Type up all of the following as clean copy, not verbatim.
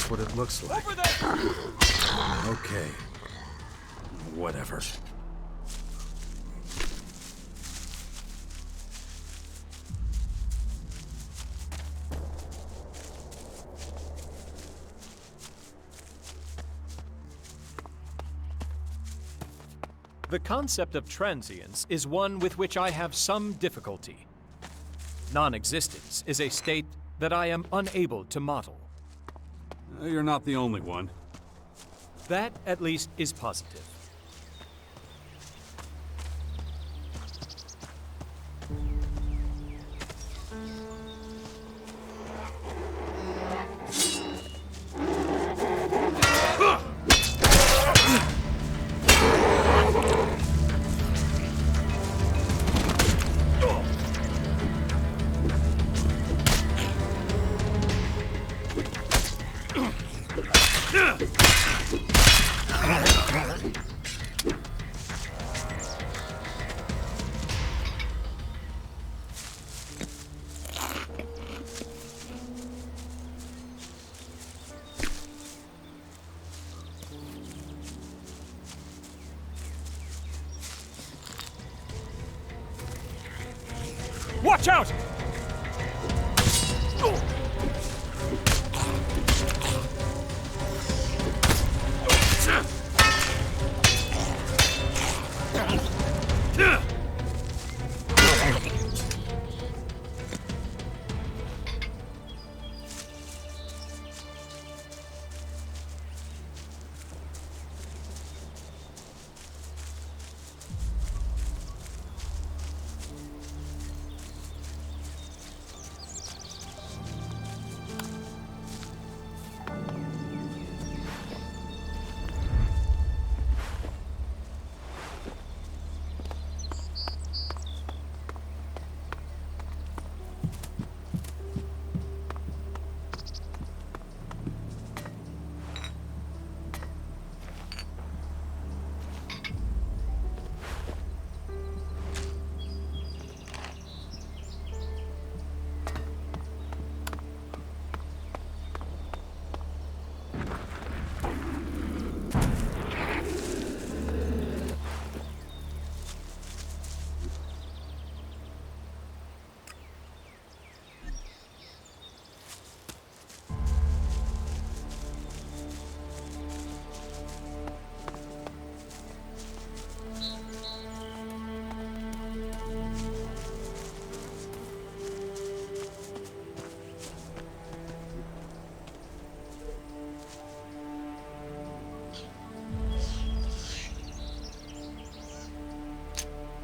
That's what it looks like. Over there! Okay. Whatever. The concept of transience is one with which I have some difficulty. Non-existence is a state that I am unable to model. You're not the only one. That, at least, is positive. Watch out!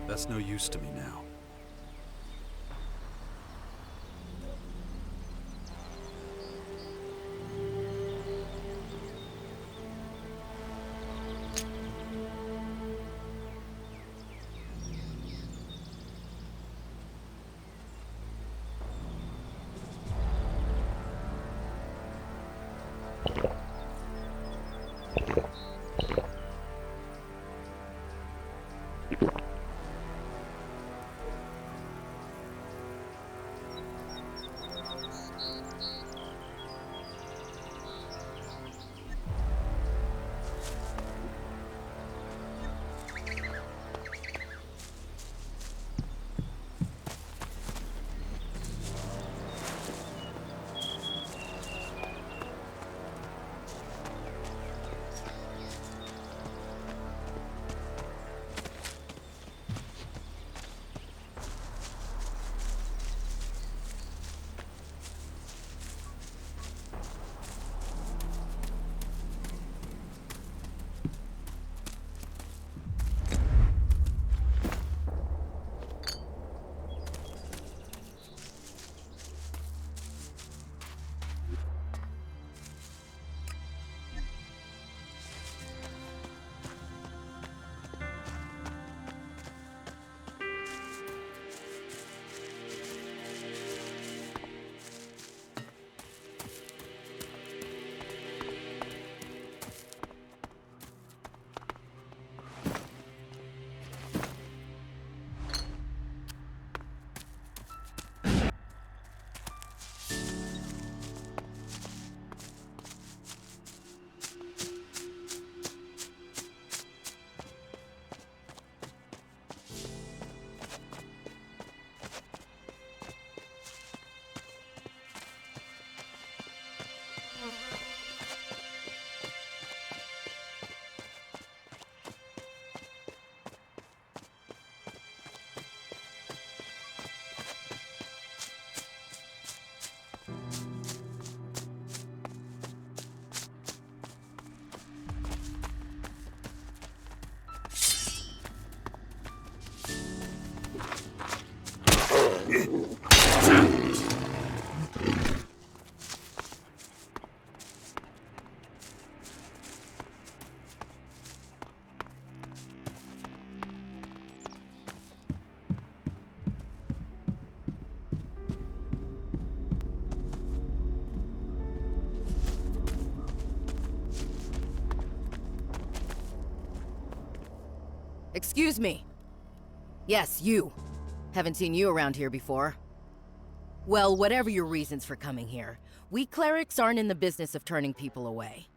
That's no use to me now. Excuse me. Yes, you. Haven't seen you around here before. Well, whatever your reasons for coming here, we clerics aren't in the business of turning people away.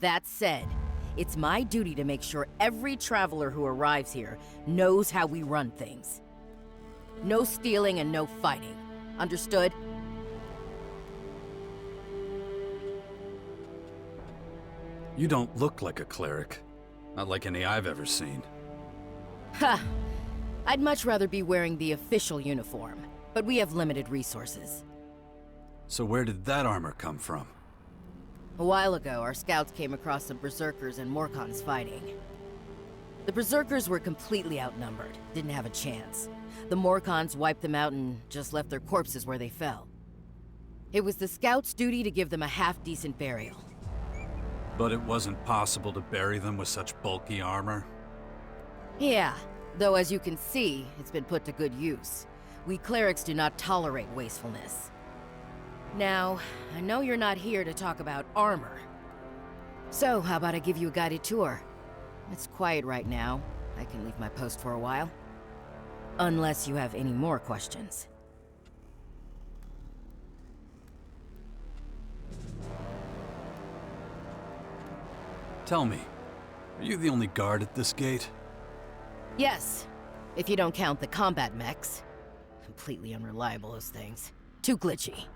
That said, it's my duty to make sure every traveler who arrives here knows how we run things. No stealing and no fighting. Understood? You don't look like a cleric. Not like any I've ever seen. Ha! I'd much rather be wearing the official uniform, but we have limited resources. So where did that armor come from? A while ago, our scouts came across some berserkers and Morkons fighting. The berserkers were completely outnumbered, didn't have a chance. The Morkons wiped them out and just left their corpses where they fell. It was the scouts' duty to give them a half-decent burial. But it wasn't possible to bury them with such bulky armor? Yeah, though as you can see, it's been put to good use. We clerics do not tolerate wastefulness. Now, I know you're not here to talk about armor. So, how about I give you a guided tour? It's quiet right now. I can leave my post for a while. Unless you have any more questions. Tell me, are you the only guard at this gate? Yes, if you don't count the combat mechs. Completely unreliable, those things. Too glitchy.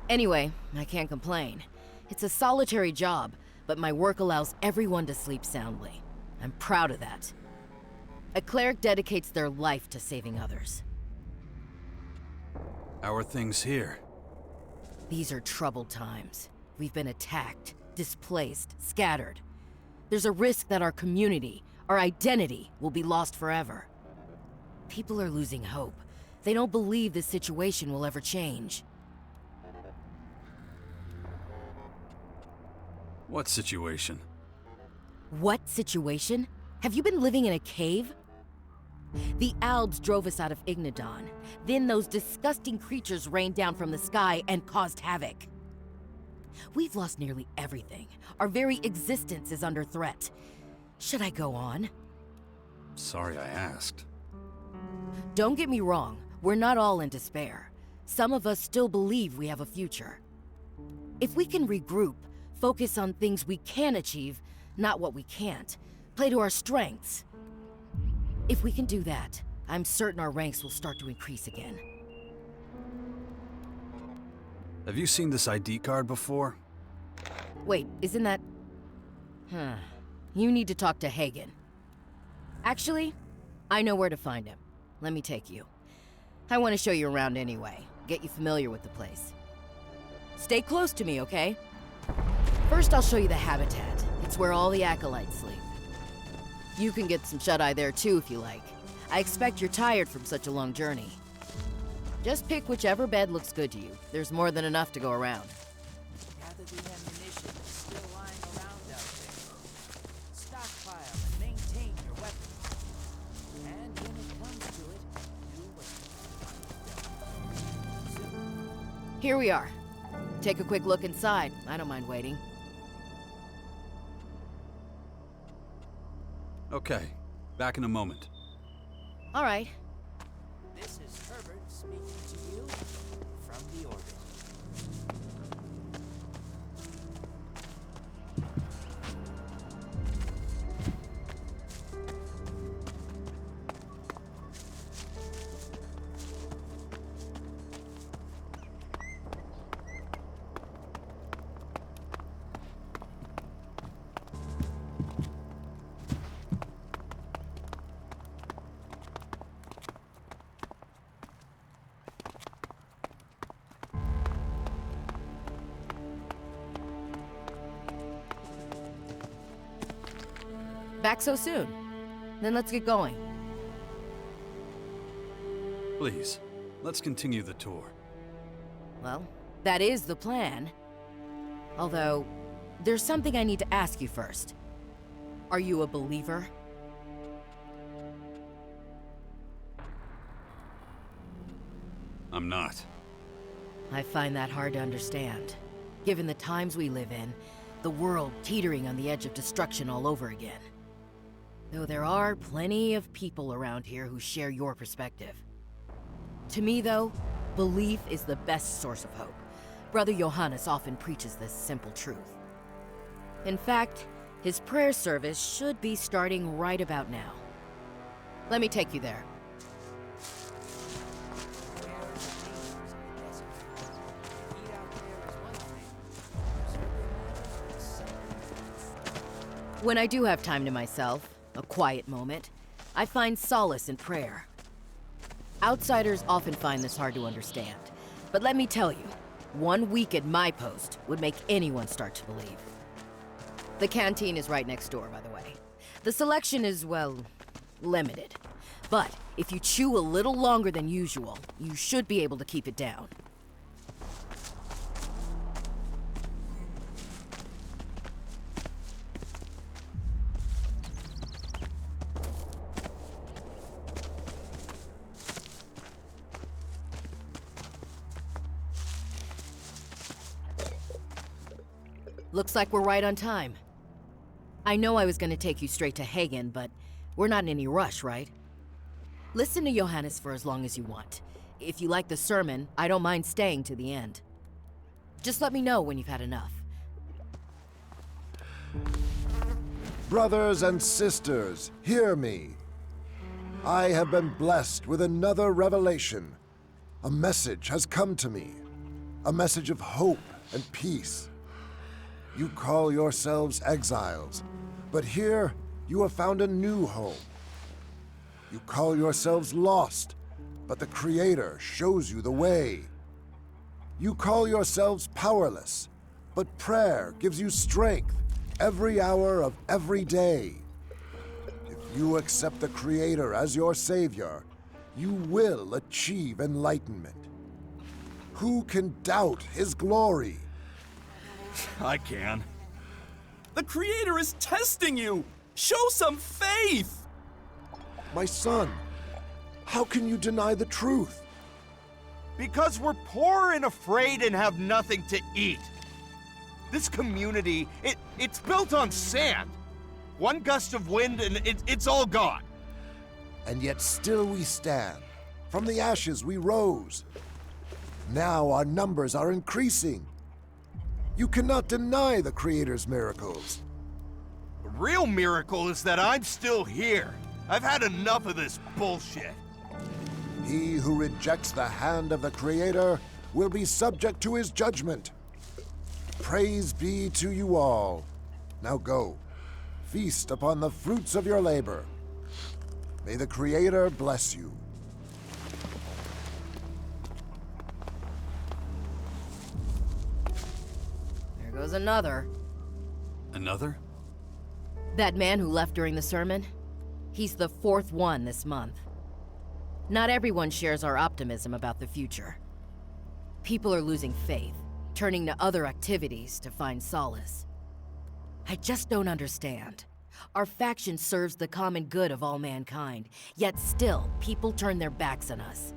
Anyway, I can't complain. It's a solitary job, but my work allows everyone to sleep soundly. I'm proud of that. A cleric dedicates their life to saving others. How are things here? These are troubled times. We've been attacked, displaced, scattered. There's a risk that our community, our identity, will be lost forever. People are losing hope. They don't believe this situation will ever change. What situation? What situation? Have you been living in a cave? The Albs drove us out of Ignadon. Then those disgusting creatures rained down from the sky and caused havoc. We've lost nearly everything. Our very existence is under threat. Should I go on? Sorry I asked. Don't get me wrong, we're not all in despair. Some of us still believe we have a future. If we can regroup, focus on things we can achieve, not what we can't, play to our strengths. If we can do that, I'm certain our ranks will start to increase again. Have you seen this ID card before? Wait, isn't that... You need to talk to Hagen. Actually, I know where to find him. Let me take you. I want to show you around anyway, get you familiar with the place. Stay close to me, okay? First, I'll show you the habitat. It's where all the acolytes sleep. You can get some shut-eye there too if you like. I expect you're tired from such a long journey. Just pick whichever bed looks good to you. There's more than enough to go around. Gather the ammunition that's still lying around out there. Stockpile and maintain your weapons. And when it comes to it, do what's done. Here we are. Take a quick look inside. I don't mind waiting. Okay, back in a moment. All right. This is Herbert speaking to you from the orbit. Back so soon? Then let's get going. Please, Let's continue the tour. Well, that is the plan. Although, there's something I need to ask you first. Are you a believer? I'm not. I find that hard to understand. Given the times we live in, the world teetering on the edge of destruction all over again. Though there are plenty of people around here who share your perspective. To me, though, belief is the best source of hope. Brother Johannes often preaches this simple truth. In fact, his prayer service should be starting right about now. Let me take you there. When I do have time to myself, a quiet moment, I find solace in prayer. Outsiders often find this hard to understand, but let me tell you, 1 week at my post would make anyone start to believe. The canteen is right next door, by the way. The selection is, well, limited. But if you chew a little longer than usual, you should be able to keep it down. Looks like we're right on time. I know I was gonna take you straight to Hagen, but we're not in any rush, right? Listen to Johannes for as long as you want. If you like the sermon, I don't mind staying to the end. Just let me know when you've had enough. Brothers and sisters, hear me. I have been blessed with another revelation. A message has come to me. A message of hope and peace. You call yourselves exiles, but here you have found a new home. You call yourselves lost, but the Creator shows you the way. You call yourselves powerless, but prayer gives you strength every hour of every day. If you accept the Creator as your Savior, you will achieve enlightenment. Who can doubt His glory? I can. The Creator is testing you! Show some faith! My son, how can you deny the truth? Because we're poor and afraid and have nothing to eat. This community, it's built on sand. One gust of wind and it's all gone. And yet still we stand. From the ashes we rose. Now our numbers are increasing. You cannot deny the Creator's miracles. The real miracle is that I'm still here. I've had enough of this bullshit. He who rejects the hand of the Creator will be subject to His judgment. Praise be to you all. Now go, feast upon the fruits of your labor. May the Creator bless you. There goes another. Another? That man who left during the sermon? He's the 4th one this month. Not everyone shares our optimism about the future. People are losing faith, turning to other activities to find solace. I just don't understand. Our faction serves the common good of all mankind, yet still, people turn their backs on us.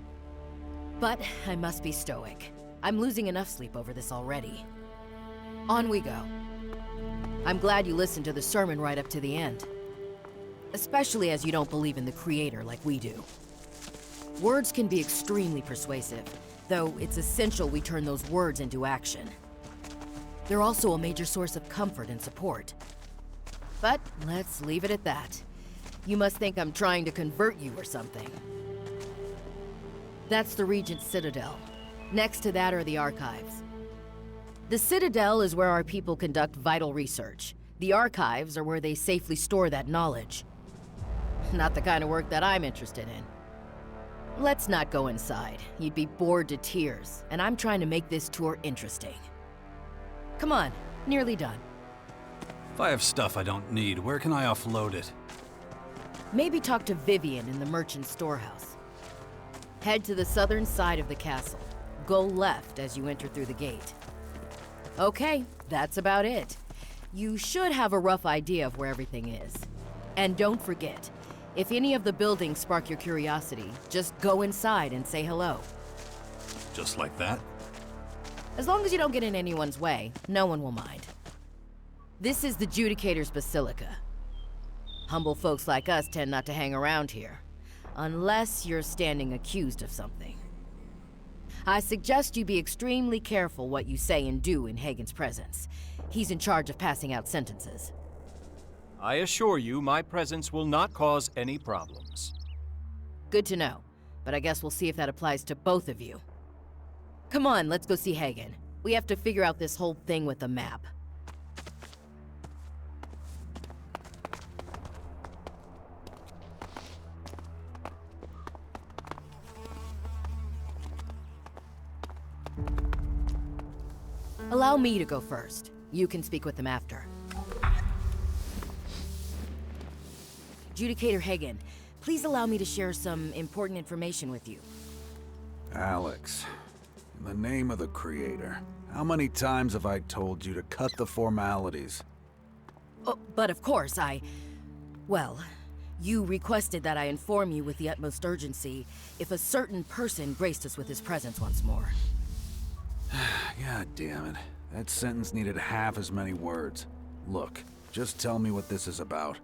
But I must be stoic. I'm losing enough sleep over this already. On we go. I'm glad you listened to the sermon right up to the end. Especially as you don't believe in the Creator like we do. Words can be extremely persuasive, though it's essential we turn those words into action. They're also a major source of comfort and support. But let's leave it at that. You must think I'm trying to convert you or something. That's the Regent's Citadel. Next to that are the archives. The Citadel is where our people conduct vital research. The archives are where they safely store that knowledge. Not the kind of work that I'm interested in. Let's not go inside. You'd be bored to tears, and I'm trying to make this tour interesting. Come on, nearly done. If I have stuff I don't need, where can I offload it? Maybe talk to Vivian in the merchant storehouse. Head to the southern side of the castle. Go left as you enter through the gate. Okay, that's about it. You should have a rough idea of where everything is. And don't forget, if any of the buildings spark your curiosity, just go inside and say hello. Just like that? As long as you don't get in anyone's way, no one will mind. This is the Judicator's Basilica. Humble folks like us tend not to hang around here, unless you're standing accused of something. I suggest you be extremely careful what you say and do in Hagen's presence. He's in charge of passing out sentences. I assure you, my presence will not cause any problems. Good to know, but I guess we'll see if that applies to both of you. Come on, let's go see Hagen. We have to figure out this whole thing with the map. Allow me to go first. You can speak with them after. Judicator Hagen, please allow me to share some important information with you. Alex, in the name of the Creator, how many times have I told you to cut the formalities? Oh, but of course, well, you requested that I inform you with the utmost urgency if a certain person graced us with his presence once more. God damn it. That sentence needed half as many words. Look, just tell me what this is about.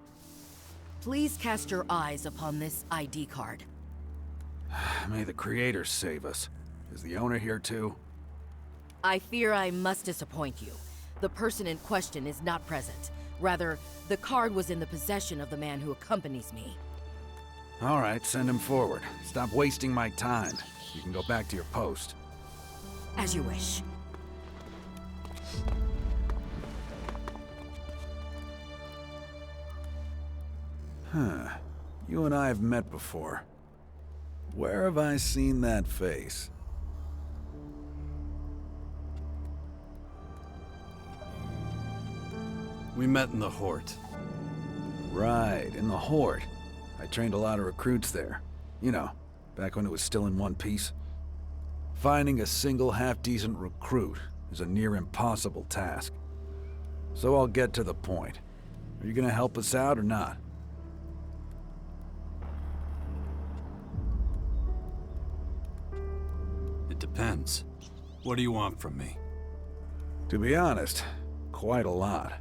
Please cast your eyes upon this ID card. May the Creator save us. Is the owner here too? I fear I must disappoint you. The person in question is not present. Rather, the card was in the possession of the man who accompanies me. All right, send him forward. Stop wasting my time. You can go back to your post. As you wish. Huh. You and I have met before. Where have I seen that face? We met in the Hort. Right, in the Horde. I trained a lot of recruits there. You know, back when it was still in one piece. Finding a single half-decent recruit is a near impossible task. So I'll get to the point. Are you gonna help us out or not? It depends. What do you want from me? To be honest, quite a lot.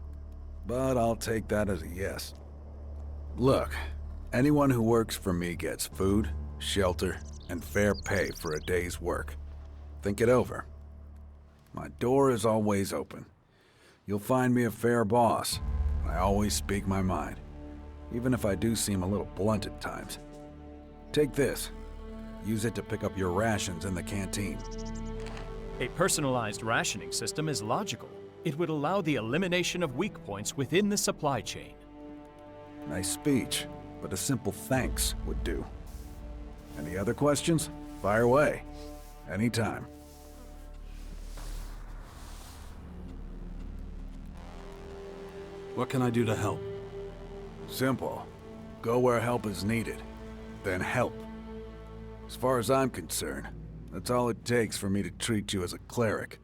But I'll take that as a yes. Look, anyone who works for me gets food, shelter, and fair pay for a day's work. Think it over. My door is always open. You'll find me a fair boss. I always speak my mind, even if I do seem a little blunt at times. Take this. Use it to pick up your rations in the canteen. A personalized rationing system is logical. It would allow the elimination of weak points within the supply chain. Nice speech, but a simple thanks would do. Any other questions? Fire away. Anytime. What can I do to help? Simple. Go where help is needed. Then help. As far as I'm concerned, that's all it takes for me to treat you as a cleric.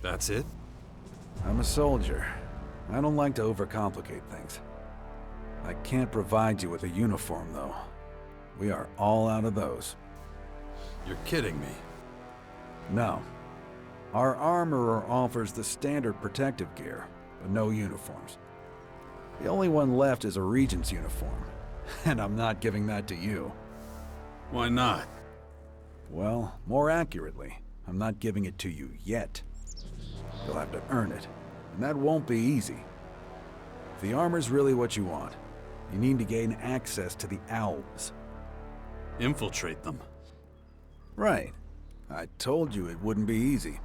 That's it? I'm a soldier. I don't like to overcomplicate things. I can't provide you with a uniform, though. We are all out of those. You're kidding me. No. Our armorer offers the standard protective gear, but no uniforms. The only one left is a regent's uniform, and I'm not giving that to you. Why not? Well, more accurately, I'm not giving it to you yet. You'll have to earn it, and that won't be easy. If the armor's really what you want, you need to gain access to the Alps. Infiltrate them. Right. I told you it wouldn't be easy.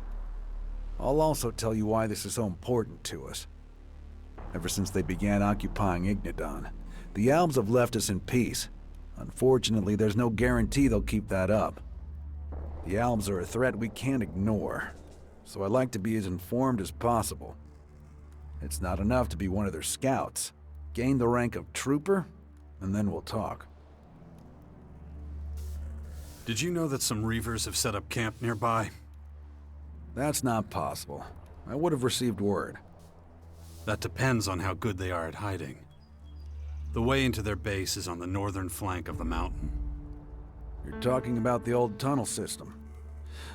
I'll also tell you why this is so important to us. Ever since they began occupying Ignadon, the Alps have left us in peace. Unfortunately, there's no guarantee they'll keep that up. The Alps are a threat we can't ignore, so I'd like to be as informed as possible. It's not enough to be one of their scouts. Gain the rank of trooper, and then we'll talk. Did you know that some Reavers have set up camp nearby? That's not possible. I would have received word. That depends on how good they are at hiding. The way into their base is on the northern flank of the mountain. You're talking about the old tunnel system.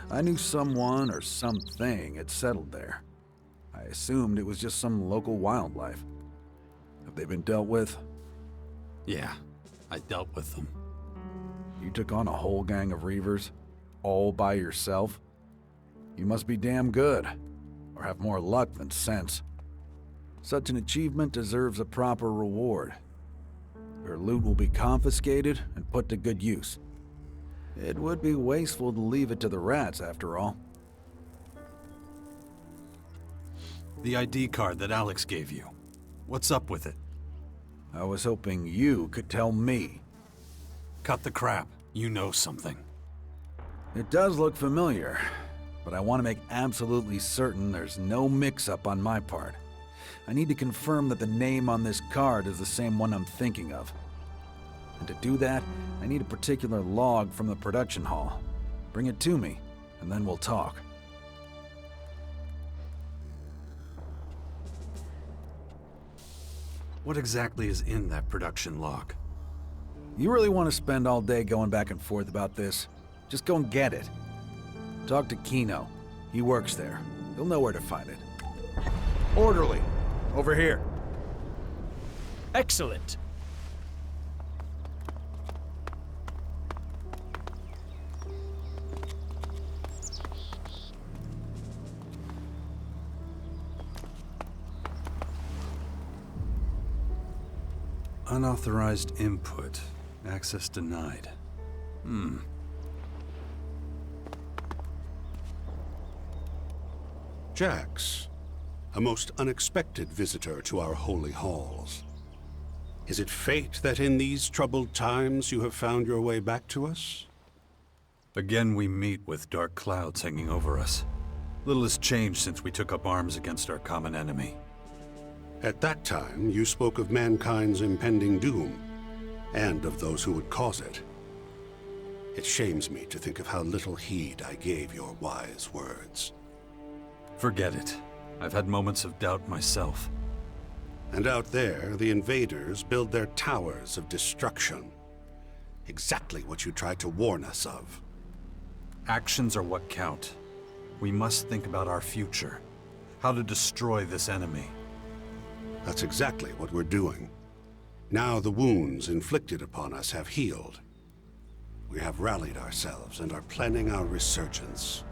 I knew someone or something had settled there. I assumed it was just some local wildlife. Have they been dealt with? Yeah, I dealt with them. You took on a whole gang of Reavers? All by yourself? You must be damn good, or have more luck than sense. Such an achievement deserves a proper reward. Your loot will be confiscated and put to good use. It would be wasteful to leave it to the rats, after all. The ID card that Alex gave you. What's up with it? I was hoping you could tell me. Cut the crap. You know something. It does look familiar, but I want to make absolutely certain there's no mix-up on my part. I need to confirm that the name on this card is the same one I'm thinking of. And to do that, I need a particular log from the production hall. Bring it to me, and then we'll talk. What exactly is in that production log? You really want to spend all day going back and forth about this? Just go and get it. Talk to Kino. He works there. He'll know where to find it. Orderly! Over here. Excellent. Unauthorized input. Access denied. Jax, a most unexpected visitor to our holy halls. Is it fate that in these troubled times you have found your way back to us? Again we meet with dark clouds hanging over us. Little has changed since we took up arms against our common enemy. At that time, you spoke of mankind's impending doom, and of those who would cause it. It shames me to think of how little heed I gave your wise words. Forget it. I've had moments of doubt myself. And out there, the invaders build their towers of destruction. Exactly what you tried to warn us of. Actions are what count. We must think about our future. How to destroy this enemy. That's exactly what we're doing. Now the wounds inflicted upon us have healed. We have rallied ourselves and are planning our resurgence.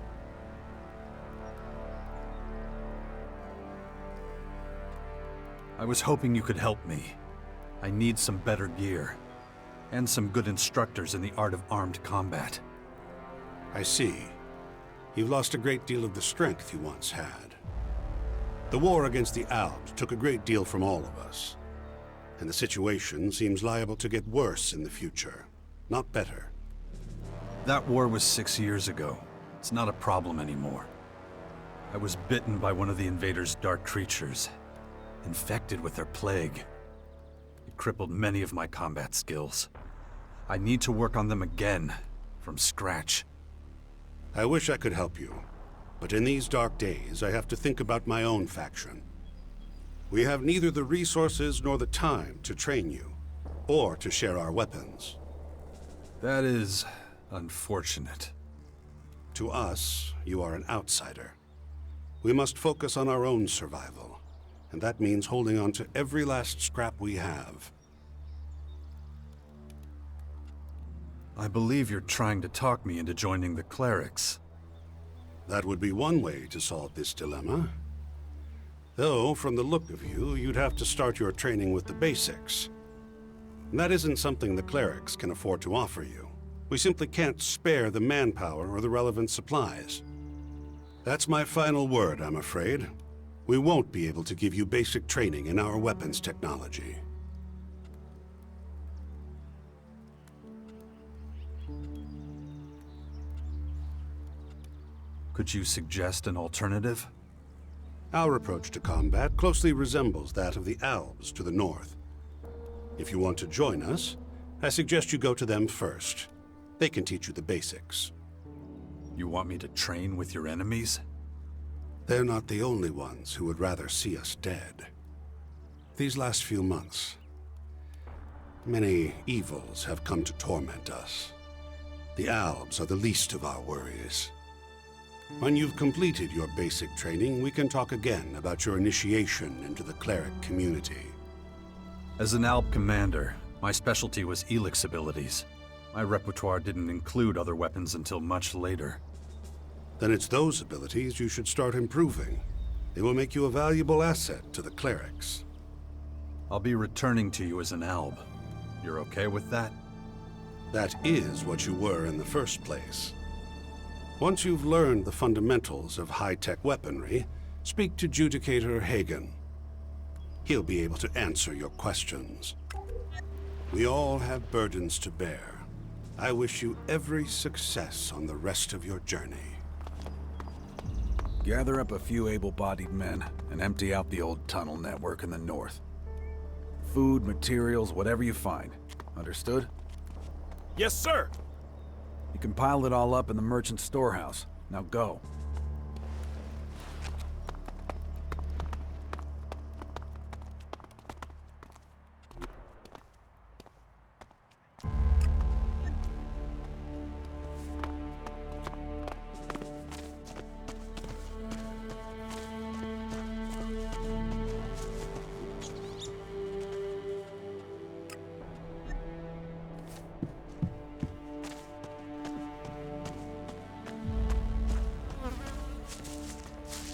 I was hoping you could help me. I need some better gear. And some good instructors in the art of armed combat. I see. You've lost a great deal of the strength you once had. The war against the Alps took a great deal from all of us. And the situation seems liable to get worse in the future, not better. That war was 6 years ago. It's not a problem anymore. I was bitten by one of the invaders' dark creatures, infected with their plague. It crippled many of my combat skills. I need to work on them again, from scratch. I wish I could help you, but in these dark days, I have to think about my own faction. We have neither the resources nor the time to train you, or to share our weapons. That is unfortunate. To us, you are an outsider. We must focus on our own survival, and that means holding on to every last scrap we have. I believe you're trying to talk me into joining the clerics. That would be one way to solve this dilemma. Though, from the look of you, you'd have to start your training with the basics. And that isn't something the clerics can afford to offer you. We simply can't spare the manpower or the relevant supplies. That's my final word, I'm afraid. We won't be able to give you basic training in our weapons technology. Could you suggest an alternative? Our approach to combat closely resembles that of the Alps to the north. If you want to join us, I suggest you go to them first. They can teach you the basics. You want me to train with your enemies? They're not the only ones who would rather see us dead. These last few months, many evils have come to torment us. The Albs are the least of our worries. When you've completed your basic training, we can talk again about your initiation into the cleric community. As an Alb commander, my specialty was Elex abilities. My repertoire didn't include other weapons until much later. Then it's those abilities you should start improving. They will make you a valuable asset to the clerics. I'll be returning to you as an Alb. You're okay with that? That is what you were in the first place. Once you've learned the fundamentals of high-tech weaponry, speak to Judicator Hagen. He'll be able to answer your questions. We all have burdens to bear. I wish you every success on the rest of your journey. Gather up a few able-bodied men and empty out the old tunnel network in the north. Food, materials, whatever you find. Understood? Yes, sir! You can pile it all up in the merchant storehouse. Now go.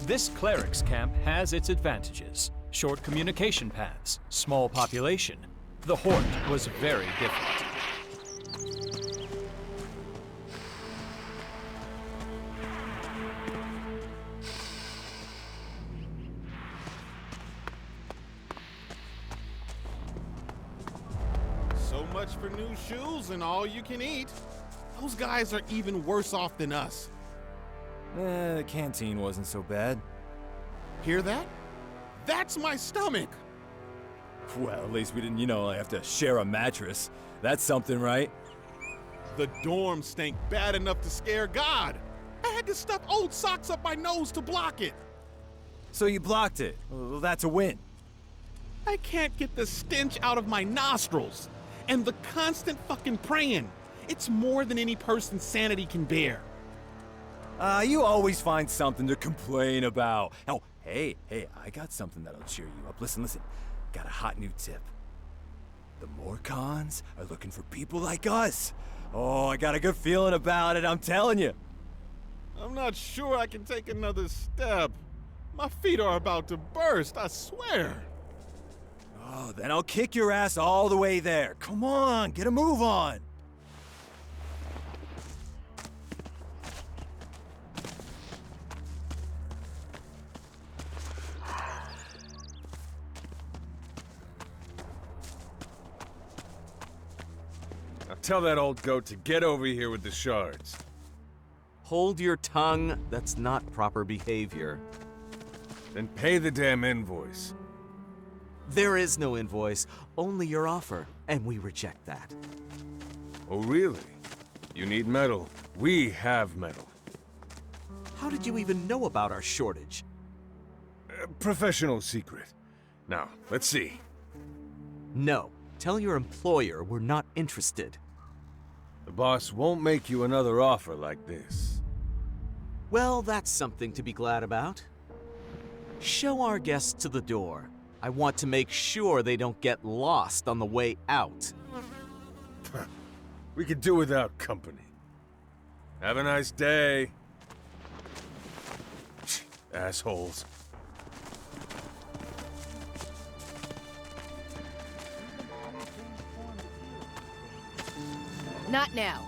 This cleric's camp has its advantages. Short communication paths, small population. The Horde was very different. So much for new shoes and all you can eat. Those guys are even worse off than us. The canteen wasn't so bad. Hear that? That's my stomach! Well, at least we didn't, have to share a mattress. That's something, right? The dorm stank bad enough to scare God. I had to stuff old socks up my nose to block it. So you blocked it. Well, that's a win. I can't get the stench out of my nostrils. And the constant fucking praying. It's more than any person's sanity can bear. You always find something to complain about. Oh, hey, I got something that'll cheer you up. Listen, got a hot new tip. The Morcons are looking for people like us. Oh, I got a good feeling about it, I'm telling you. I'm not sure I can take another step. My feet are about to burst, I swear. Oh, then I'll kick your ass all the way there. Come on, get a move on. Tell that old goat to get over here with the shards. Hold your tongue. That's not proper behavior. Then pay the damn invoice. There is no invoice, only your offer, and we reject that. Oh, really? You need metal. We have metal. How did you even know about our shortage? Professional secret. Now, let's see. No. Tell your employer we're not interested. The boss won't make you another offer like this. Well, that's something to be glad about. Show our guests to the door. I want to make sure they don't get lost on the way out. We could do without company. Have a nice day. Assholes. Not now.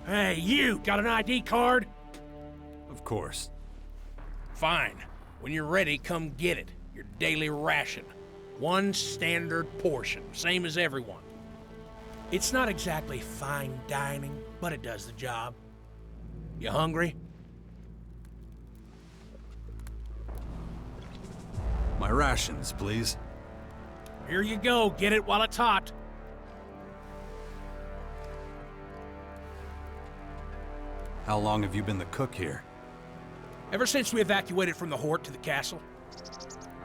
Hey, you! Got an ID card? Of course. Fine. When you're ready, come get it. Your daily ration. One standard portion, same as everyone. It's not exactly fine dining, but it does the job. You hungry? My rations, please. Here you go, get it while it's hot. How long have you been the cook here? Ever since we evacuated from the Hort to the castle,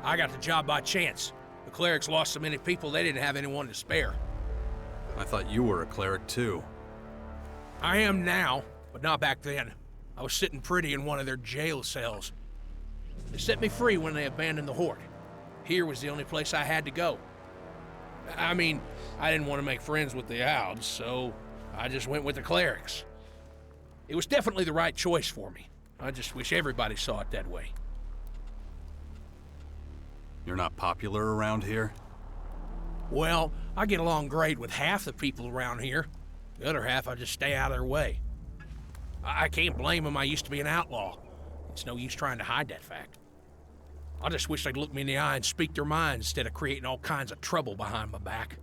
I got the job by chance. The clerics lost so many people they didn't have anyone to spare. I thought you were a cleric too. I am now, but not back then. I was sitting pretty in one of their jail cells. They set me free when they abandoned the Hort. Here was the only place I had to go. I mean, I didn't want to make friends with the Ouds, so I just went with the clerics. It was definitely the right choice for me. I just wish everybody saw it that way. You're not popular around here? Well, I get along great with half the people around here. The other half, I just stay out of their way. I can't blame them. I used to be an outlaw. It's no use trying to hide that fact. I just wish they'd look me in the eye and speak their mind instead of creating all kinds of trouble behind my back.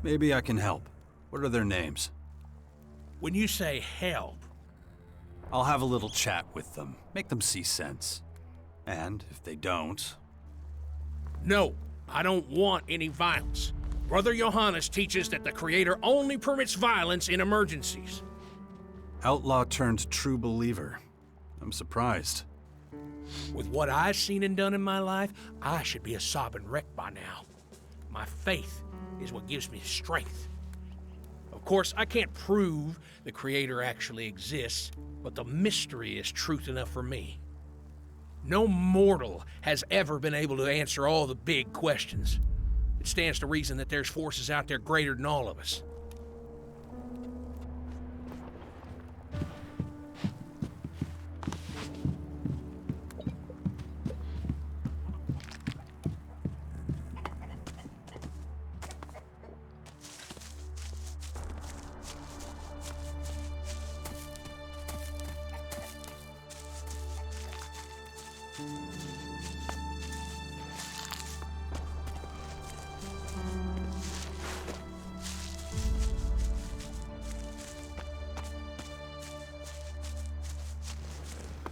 Maybe I can help. What are their names? When you say help, I'll have a little chat with them, make them see sense. And if they don't... No, I don't want any violence. Brother Johannes teaches that the Creator only permits violence in emergencies. Outlaw turned true believer. I'm surprised. With what I've seen and done in my life, I should be a sobbing wreck by now. My faith is what gives me strength. Of course, I can't prove the Creator actually exists, but the mystery is truth enough for me. No mortal has ever been able to answer all the big questions. It stands to reason that there's forces out there greater than all of us.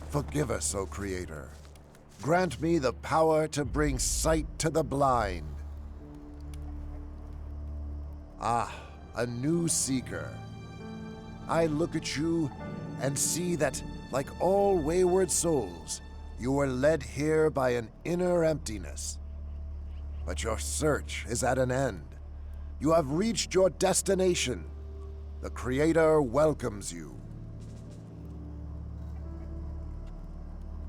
Forgive us, O Creator. Grant me the power to bring sight to the blind. Ah, a new seeker. I look at you and see that, like all wayward souls, you were led here by an inner emptiness. But your search is at an end. You have reached your destination. The Creator welcomes you.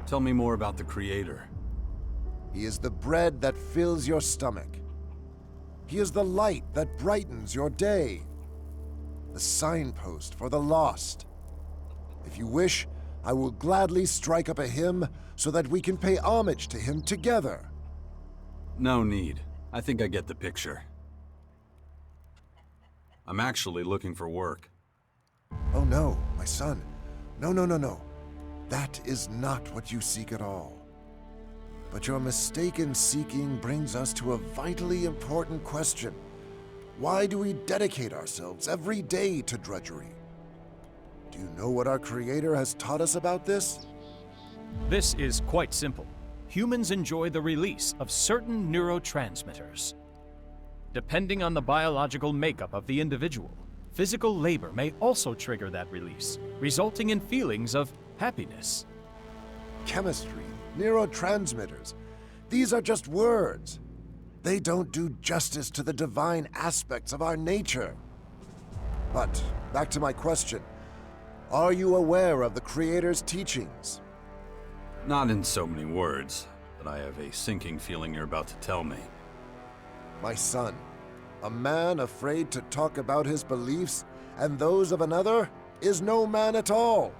Tell me more about the Creator. He is the bread that fills your stomach. He is the light that brightens your day. The signpost for the lost. If you wish, I will gladly strike up a hymn so that we can pay homage to him together. No need. I think I get the picture. I'm actually looking for work. Oh no, my son. No. That is not what you seek at all. But your mistaken seeking brings us to a vitally important question. Why do we dedicate ourselves every day to drudgery? Do you know what our Creator has taught us about this? This is quite simple. Humans enjoy the release of certain neurotransmitters. Depending on the biological makeup of the individual, physical labor may also trigger that release, resulting in feelings of happiness. Chemistry, neurotransmitters, these are just words. They don't do justice to the divine aspects of our nature. But, back to my question. Are you aware of the Creator's teachings? Not in so many words, but I have a sinking feeling you're about to tell me. My son, a man afraid to talk about his beliefs and those of another is no man at all.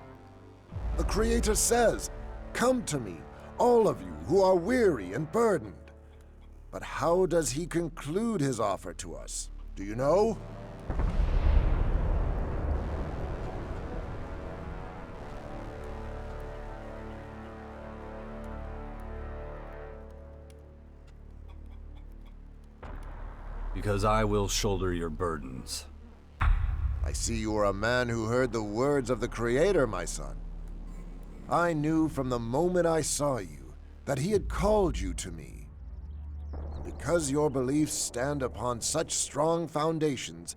The Creator says, "Come to me, all of you who are weary and burdened." But how does he conclude his offer to us? Do you know? Because I will shoulder your burdens. I see you are a man who heard the words of the Creator, my son. I knew from the moment I saw you that he had called you to me. Because your beliefs stand upon such strong foundations,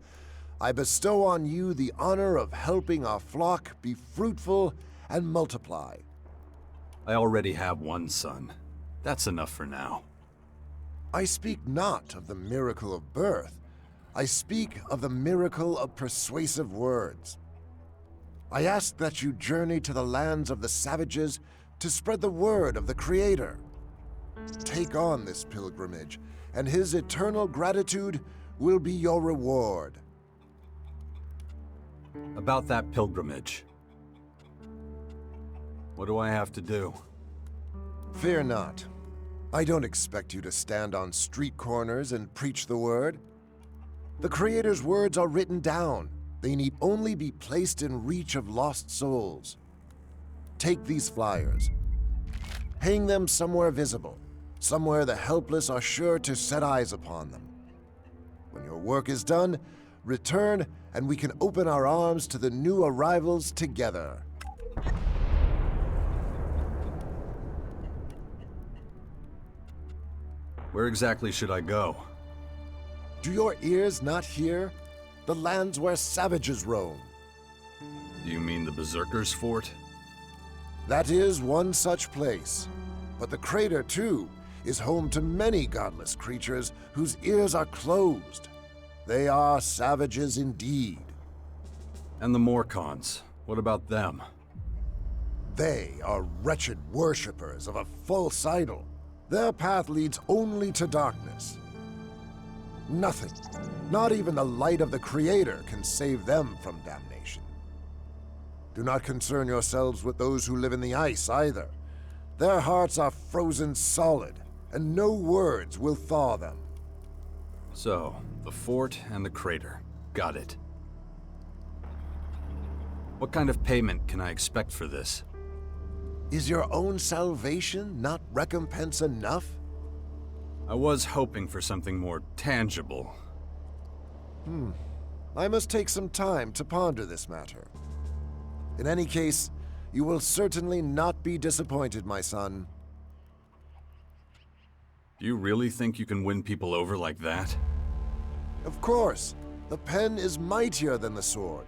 I bestow on you the honor of helping our flock be fruitful and multiply. I already have one son. That's enough for now. I speak not of the miracle of birth. I speak of the miracle of persuasive words. I ask that you journey to the lands of the savages to spread the word of the Creator. Take on this pilgrimage, and his eternal gratitude will be your reward. About that pilgrimage. What do I have to do? Fear not. I don't expect you to stand on street corners and preach the word. The Creator's words are written down. They need only be placed in reach of lost souls. Take these flyers. Hang them somewhere visible, somewhere the helpless are sure to set eyes upon them. When your work is done, return and we can open our arms to the new arrivals together. Where exactly should I go? Do your ears not hear? The lands where savages roam. Do you mean the Berserkers' Fort? That is one such place. But the crater, too, is home to many godless creatures whose ears are closed. They are savages indeed. And the Morcons, what about them? They are wretched worshippers of a false idol. Their path leads only to darkness. Nothing, not even the light of the Creator, can save them from damnation. Do not concern yourselves with those who live in the ice either. Their hearts are frozen solid, and no words will thaw them. So, the fort and the crater. Got it. What kind of payment can I expect for this? Is your own salvation not recompense enough? I was hoping for something more tangible. I must take some time to ponder this matter. In any case, you will certainly not be disappointed, my son. Do you really think you can win people over like that? Of course, the pen is mightier than the sword,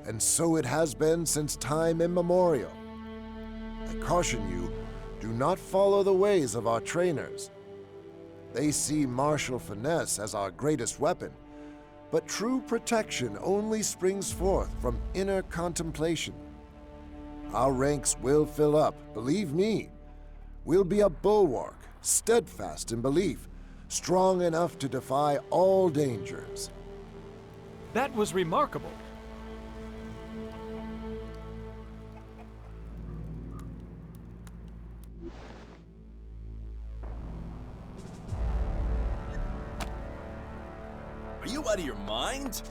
and so it has been since time immemorial. I caution you, do not follow the ways of our trainers. They see martial finesse as our greatest weapon, but true protection only springs forth from inner contemplation. Our ranks will fill up, believe me. We'll be a bulwark, steadfast in belief, strong enough to defy all dangers. That was remarkable. Are you out of your mind?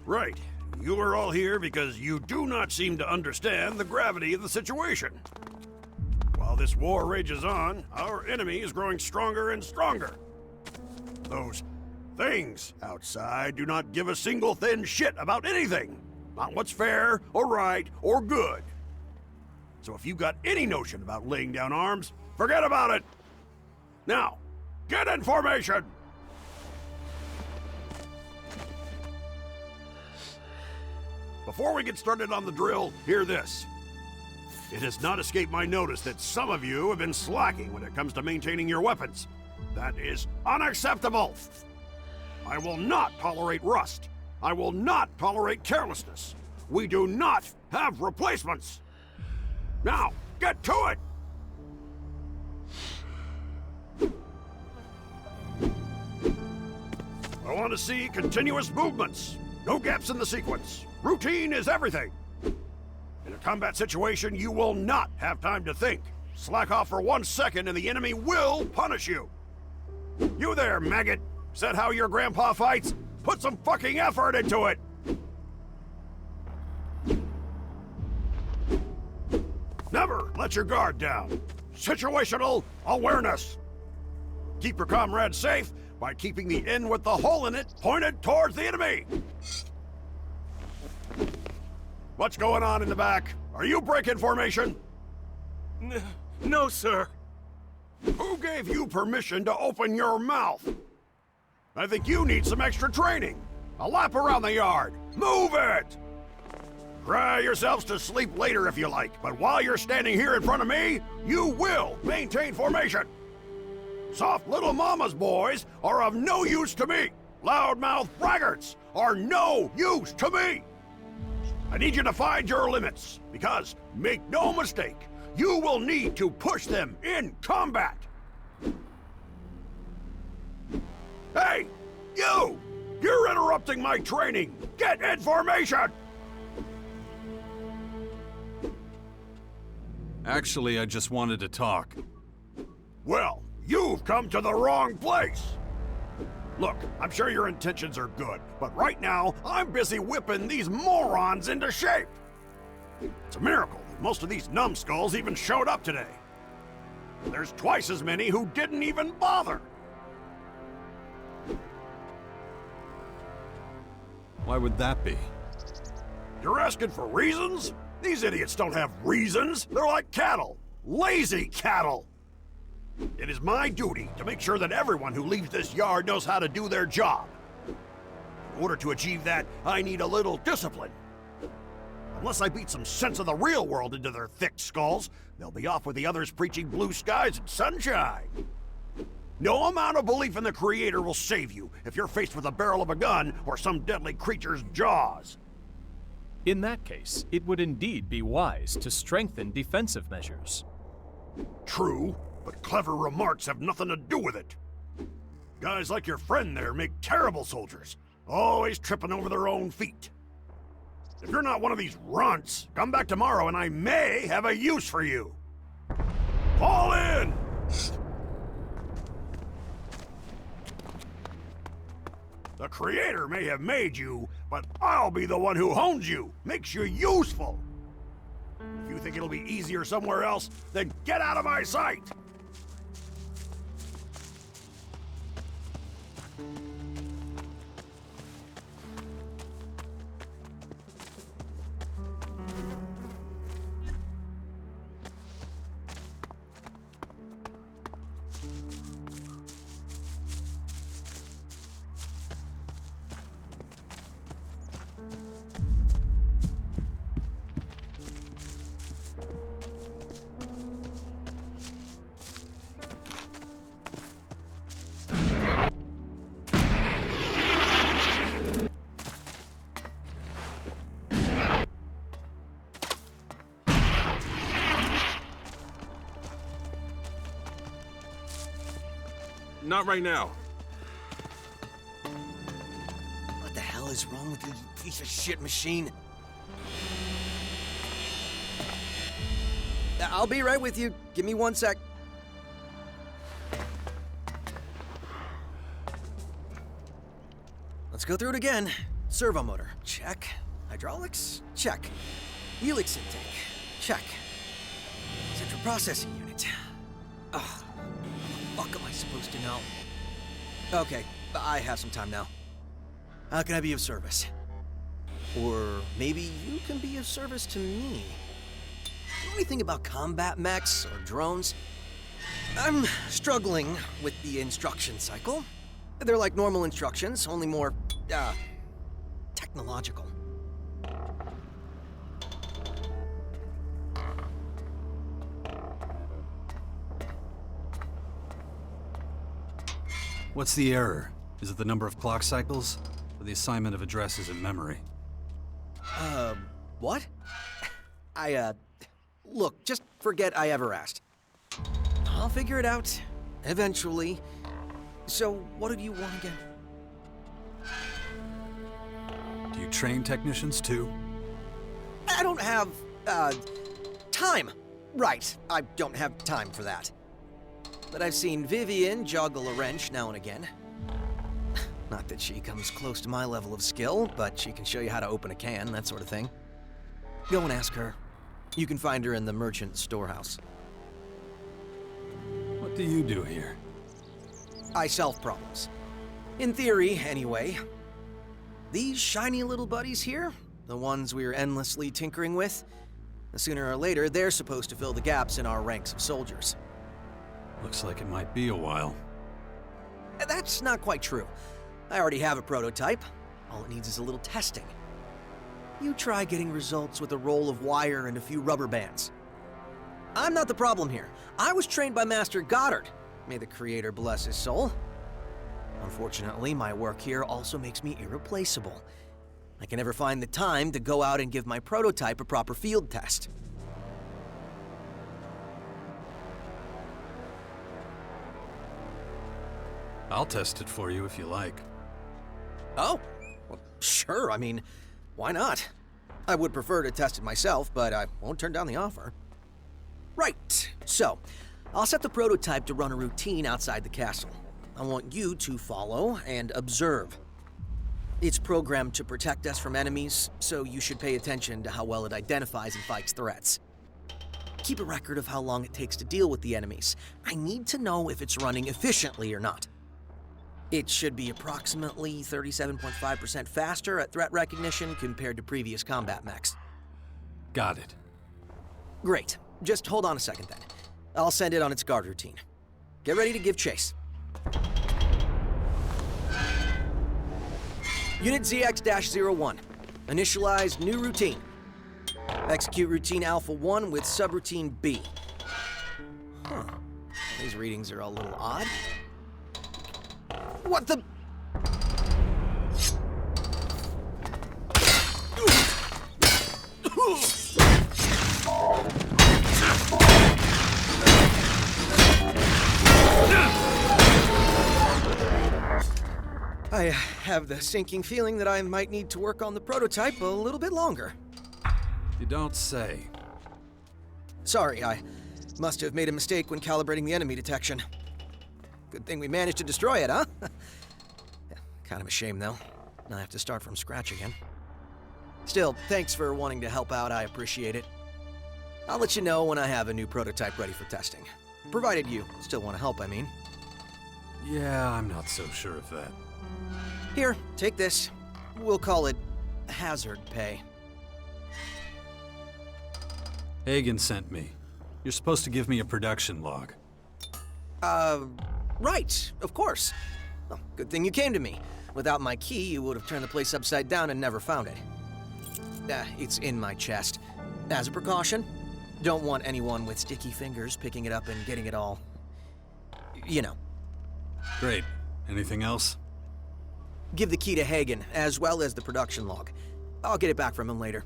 Right. You are all here because you do not seem to understand the gravity of the situation. While this war rages on, our enemy is growing stronger and stronger. Those things outside do not give a single thin shit about anything. Not what's fair, or right, or good. So if you got any notion about laying down arms, forget about it! Now, get in formation! Before we get started on the drill, hear this. It has not escaped my notice that some of you have been slacking when it comes to maintaining your weapons. That is unacceptable! I will not tolerate rust. I will not tolerate carelessness. We do not have replacements. Now, get to it! I want to see continuous movements. No gaps in the sequence. Routine is everything. In a combat situation, you will not have time to think. Slack off for 1 second and the enemy will punish you. You there, maggot. Is that how your grandpa fights? Put some fucking effort into it! Never let your guard down. Situational awareness. Keep your comrades safe by keeping the end with the hole in it pointed towards the enemy. What's going on in the back? Are you breaking formation? No, sir. Who gave you permission to open your mouth? I think you need some extra training. A lap around the yard. Move it! Cry yourselves to sleep later if you like, but while you're standing here in front of me, you will maintain formation. Soft little mama's boys are of no use to me. Loudmouth braggarts are no use to me. I need you to find your limits, because, make no mistake, you will need to push them in combat. Hey, you! You're interrupting my training! Get in formation! Actually, I just wanted to talk. Well, you've come to the wrong place! Look, I'm sure your intentions are good, but right now, I'm busy whipping these morons into shape! It's a miracle that most of these numbskulls even showed up today. There's twice as many who didn't even bother! Why would that be? You're asking for reasons? These idiots don't have reasons! They're like cattle! Lazy cattle! It is my duty to make sure that everyone who leaves this yard knows how to do their job. In order to achieve that, I need a little discipline. Unless I beat some sense of the real world into their thick skulls, they'll be off with the others preaching blue skies and sunshine. No amount of belief in the Creator will save you if you're faced with the barrel of a gun or some deadly creature's jaws. In that case, it would indeed be wise to strengthen defensive measures. True, but clever remarks have nothing to do with it. Guys like your friend there make terrible soldiers, always tripping over their own feet. If you're not one of these runts, come back tomorrow and I may have a use for you. Fall in! The Creator may have made you, but I'll be the one who hones you, makes you useful. If you think it'll be easier somewhere else, then get out of my sight! Not right now. What the hell is wrong with you, you piece of shit machine? I'll be right with you. Give me 1 sec. Let's go through it again. Servo motor, check. Hydraulics, check. Helix intake, check. Central processing unit. Ugh, what the fuck am I supposed to know? Okay, I have some time now. How can I be of service? Or maybe you can be of service to me. Know anything about combat mechs or drones? I'm struggling with the instruction cycle. They're like normal instructions, only more, technological. What's the error? Is it the number of clock cycles? Or the assignment of addresses in memory? What? Look, just forget I ever asked. I'll figure it out. Eventually. So, what did you want again? Do you train technicians too? I don't have, time. Right, I don't have time for that. But I've seen Vivian juggle a wrench now and again. Not that she comes close to my level of skill, but she can show you how to open a can, that sort of thing. Go and ask her. You can find her in the merchant storehouse. What do you do here? I solve problems. In theory, anyway. These shiny little buddies here, the ones we're endlessly tinkering with, sooner or later, they're supposed to fill the gaps in our ranks of soldiers. Looks like it might be a while. That's not quite true. I already have a prototype. All it needs is a little testing. You try getting results with a roll of wire and a few rubber bands. I'm not the problem here. I was trained by Master Goddard. May the Creator bless his soul. Unfortunately, my work here also makes me irreplaceable. I can never find the time to go out and give my prototype a proper field test. I'll test it for you if you like. Oh, well, sure. I mean, why not? I would prefer to test it myself, but I won't turn down the offer. Right, so I'll set the prototype to run a routine outside the castle. I want you to follow and observe. It's programmed to protect us from enemies, so you should pay attention to how well it identifies and fights threats. Keep a record of how long it takes to deal with the enemies. I need to know if it's running efficiently or not. It should be approximately 37.5% faster at threat recognition compared to previous combat mechs. Got it. Great. Just hold on a second then. I'll send it on its guard routine. Get ready to give chase. Unit ZX-01. Initialize new routine. Execute routine Alpha 1 with subroutine B. Huh. These readings are a little odd. What the... I have the sinking feeling that I might need to work on the prototype a little bit longer. You don't say. Sorry, I must have made a mistake when calibrating the enemy detection. Good thing we managed to destroy it, huh? Kind of a shame, though. Now I have to start from scratch again. Still, thanks for wanting to help out. I appreciate it. I'll let you know when I have a new prototype ready for testing. Provided you still want to help, I mean. Yeah, I'm not so sure of that. Here, take this. We'll call it hazard pay. Hagen sent me. You're supposed to give me a production log. Right, of course. Well, good thing you came to me. Without my key, you would have turned the place upside down and never found it. It's in my chest. As a precaution, don't want anyone with sticky fingers picking it up and getting it all... you know. Great. Anything else? Give the key to Hagen, as well as the production log. I'll get it back from him later.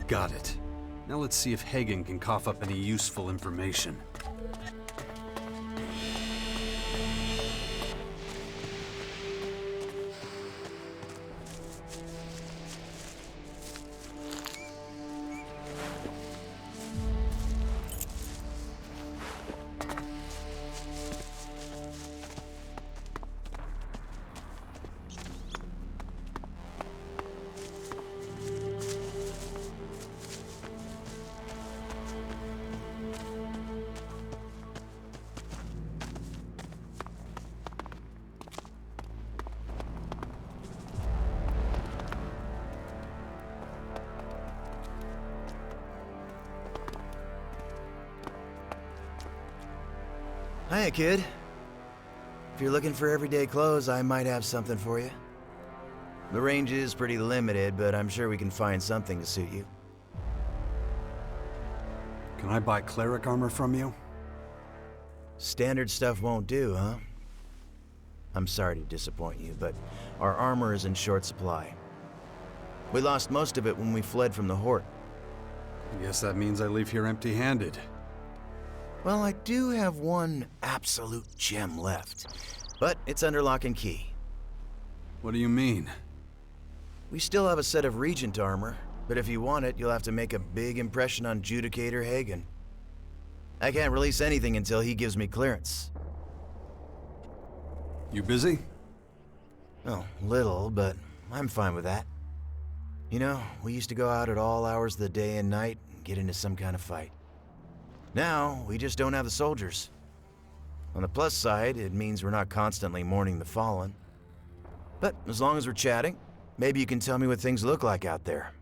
Got it. Now let's see if Hagen can cough up any useful information. Hiya, kid. If you're looking for everyday clothes, I might have something for you. The range is pretty limited, but I'm sure we can find something to suit you. Can I buy cleric armor from you? Standard stuff won't do, huh? I'm sorry to disappoint you, but our armor is in short supply. We lost most of it when we fled from the Horde. I guess that means I leave here empty-handed. Well, I do have one absolute gem left, but it's under lock and key. What do you mean? We still have a set of Regent armor, but if you want it, you'll have to make a big impression on Judicator Hagen. I can't release anything until he gives me clearance. You busy? Oh, little, but I'm fine with that. You know, we used to go out at all hours of the day and night and get into some kind of fight. Now, we just don't have the soldiers. On the plus side, it means we're not constantly mourning the fallen. But as long as we're chatting, maybe you can tell me what things look like out there.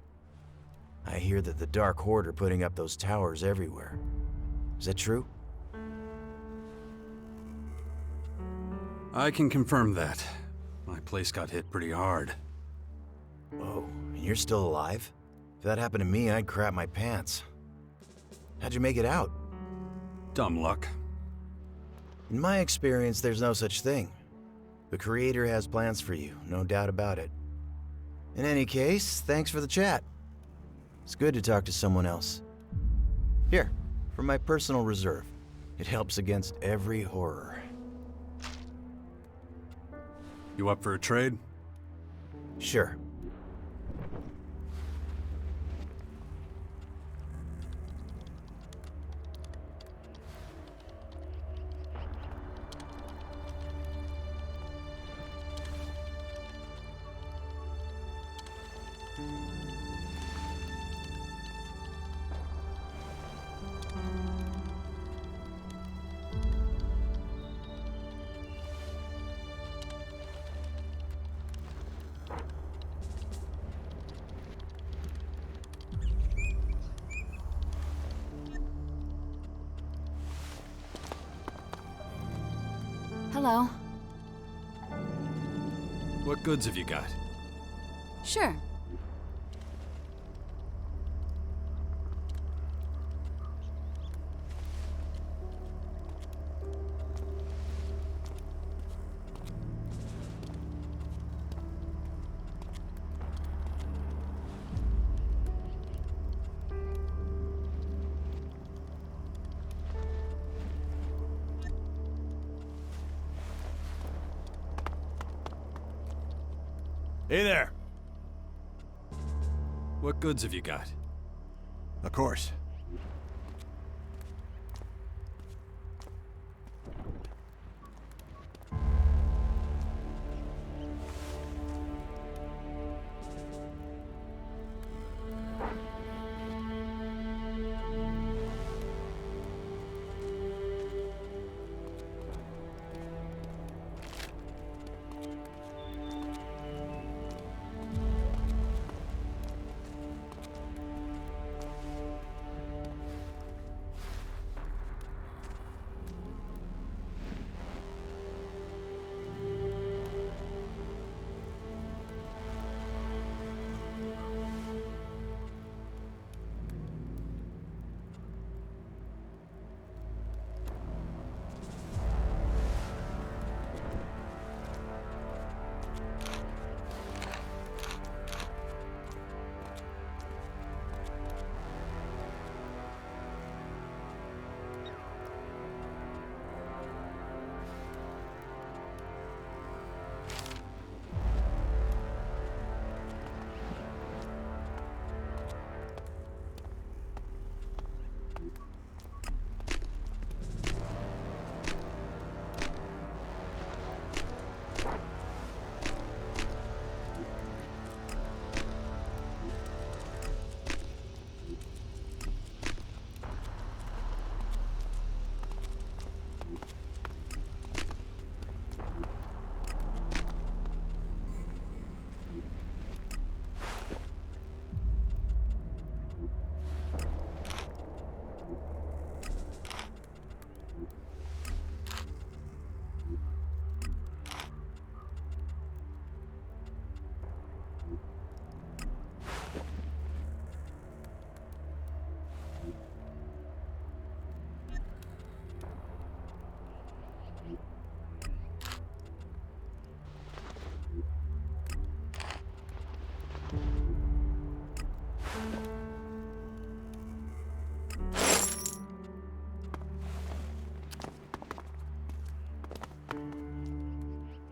I hear that the Dark Horde are putting up those towers everywhere. Is that true? I can confirm that. My place got hit pretty hard. Whoa, and you're still alive? If that happened to me, I'd crap my pants. How'd you make it out? Dumb luck. In my experience, there's no such thing. The Creator has plans for you, no doubt about it. In any case, thanks for the chat. It's good to talk to someone else. Here, from my personal reserve. It helps against every horror. You up for a trade? Sure. Hello. What goods have you got? Sure. Hey there. What goods have you got? Of course.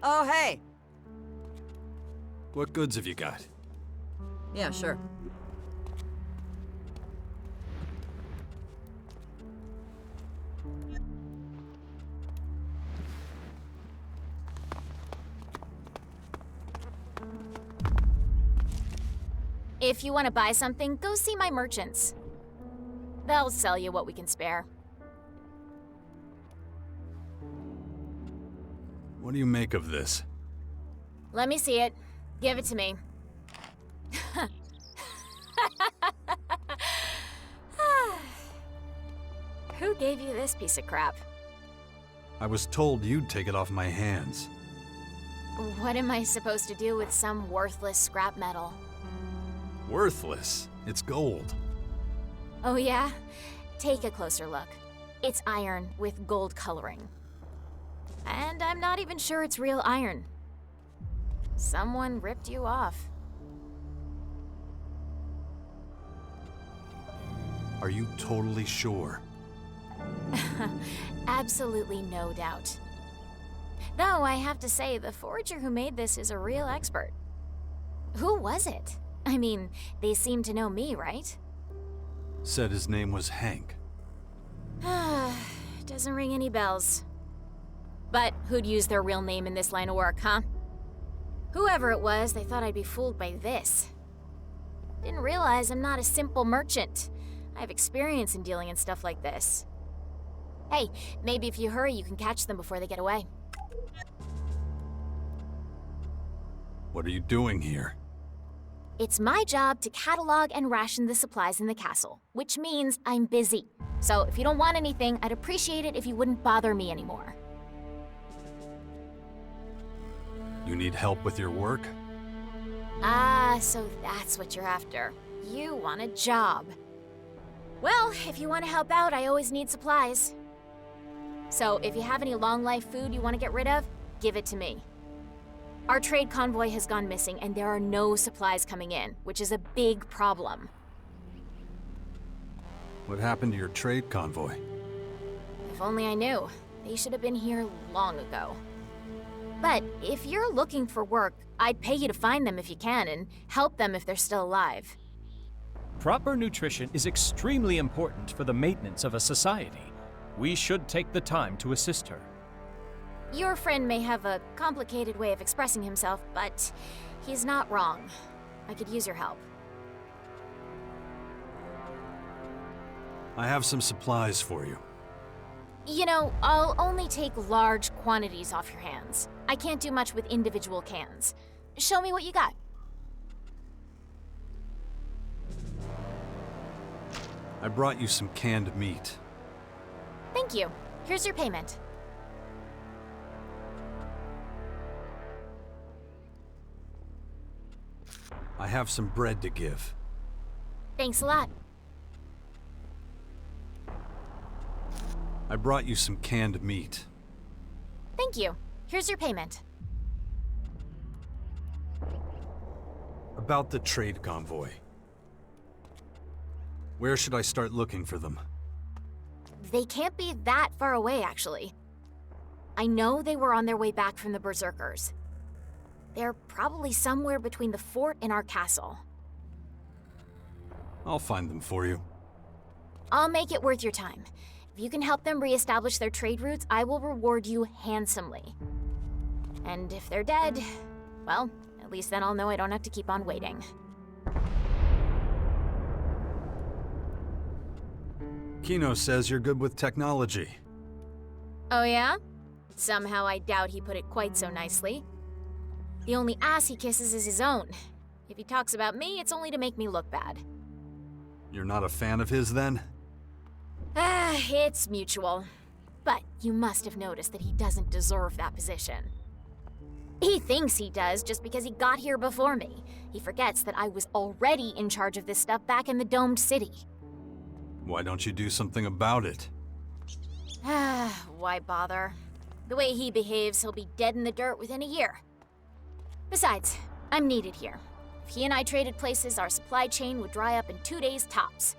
Oh, hey. What goods have you got? Yeah, sure. If you want to buy something, go see my merchants. They'll sell you what we can spare. What do you make of this? Let me see it. Give it to me. Who gave you this piece of crap? I was told you'd take it off my hands. What am I supposed to do with some worthless scrap metal? Worthless. It's gold. Oh yeah? Take a closer look. It's iron with gold coloring. And I'm not even sure it's real iron. Someone ripped you off. Are you totally sure? Absolutely no doubt. Though I have to say, the forger who made this is a real expert. Who was it? I mean, they seem to know me, right? Said his name was Hank. Doesn't ring any bells. But who'd use their real name in this line of work, huh? Whoever it was, they thought I'd be fooled by this. Didn't realize I'm not a simple merchant. I have experience in dealing in stuff like this. Hey, maybe if you hurry, you can catch them before they get away. What are you doing here? It's my job to catalog and ration the supplies in the castle, which means I'm busy. So if you don't want anything, I'd appreciate it if you wouldn't bother me anymore. You need help with your work? Ah, so that's what you're after. You want a job. Well, if you want to help out, I always need supplies. So if you have any long-life food you want to get rid of, give it to me. Our trade convoy has gone missing and there are no supplies coming in, which is a big problem. What happened to your trade convoy? If only I knew. They should have been here long ago. But if you're looking for work, I'd pay you to find them if you can and help them if they're still alive. Proper nutrition is extremely important for the maintenance of a society. We should take the time to assist her. Your friend may have a complicated way of expressing himself, but he's not wrong. I could use your help. I have some supplies for you. You know, I'll only take large quantities off your hands. I can't do much with individual cans. Show me what you got. I brought you some canned meat. Thank you. Here's your payment. I have some bread to give. Thanks a lot. I brought you some canned meat. Thank you. Here's your payment. About the trade convoy. Where should I start looking for them? They can't be that far away, actually. I know they were on their way back from the Berserkers. They're probably somewhere between the fort and our castle. I'll find them for you. I'll make it worth your time. If you can help them reestablish their trade routes, I will reward you handsomely. And if they're dead, well, at least then I'll know I don't have to keep on waiting. Kino says you're good with technology. Oh yeah? Somehow I doubt he put it quite so nicely. The only ass he kisses is his own. If he talks about me, it's only to make me look bad. You're not a fan of his, then? It's mutual. But you must have noticed that he doesn't deserve that position. He thinks he does just because he got here before me. He forgets that I was already in charge of this stuff back in the domed city. Why don't you do something about it? Why bother? The way he behaves, he'll be dead in the dirt within a year. Besides, I'm needed here. If he and I traded places, our supply chain would dry up in 2 days tops.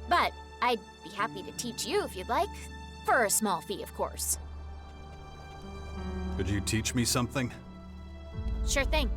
But I'd be happy to teach you if you'd like. For a small fee, of course. Could you teach me something? Sure thing.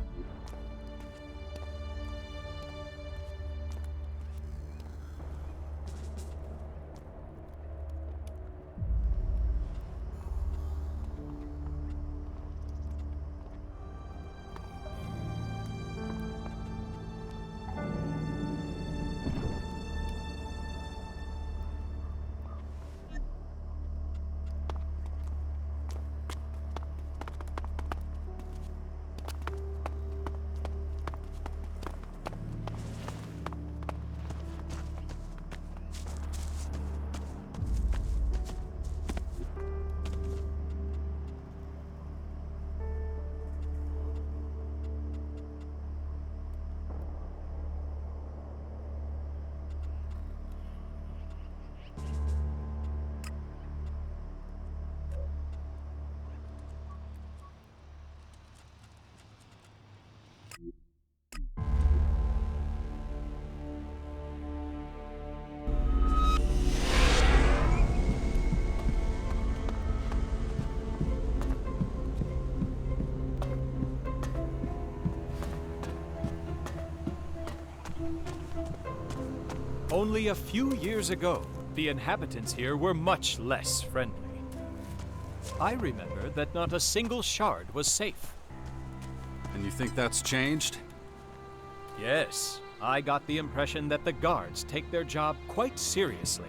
Only a few years ago, the inhabitants here were much less friendly. I remember that not a single shard was safe. And you think that's changed? Yes, I got the impression that the guards take their job quite seriously.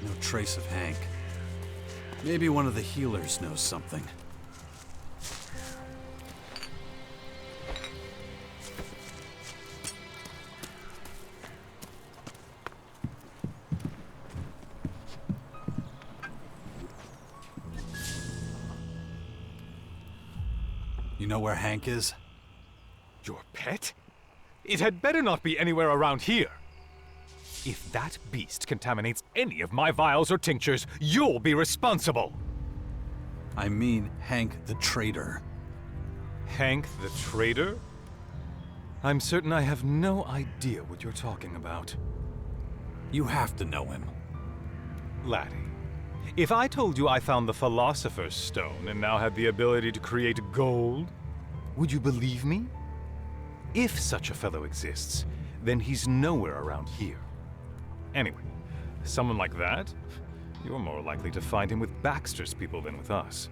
No trace of Hank. Maybe one of the healers knows something. You know where Hank is? Your pet? It had better not be anywhere around here. If that beast contaminates any of my vials or tinctures, you'll be responsible. I mean Hank the traitor. Hank the traitor? I'm certain I have no idea what you're talking about. You have to know him. Laddie, if I told you I found the Philosopher's Stone and now had the ability to create gold, would you believe me? If such a fellow exists, then he's nowhere around here. Anyway, someone like that, you're more likely to find him with Baxter's people than with us.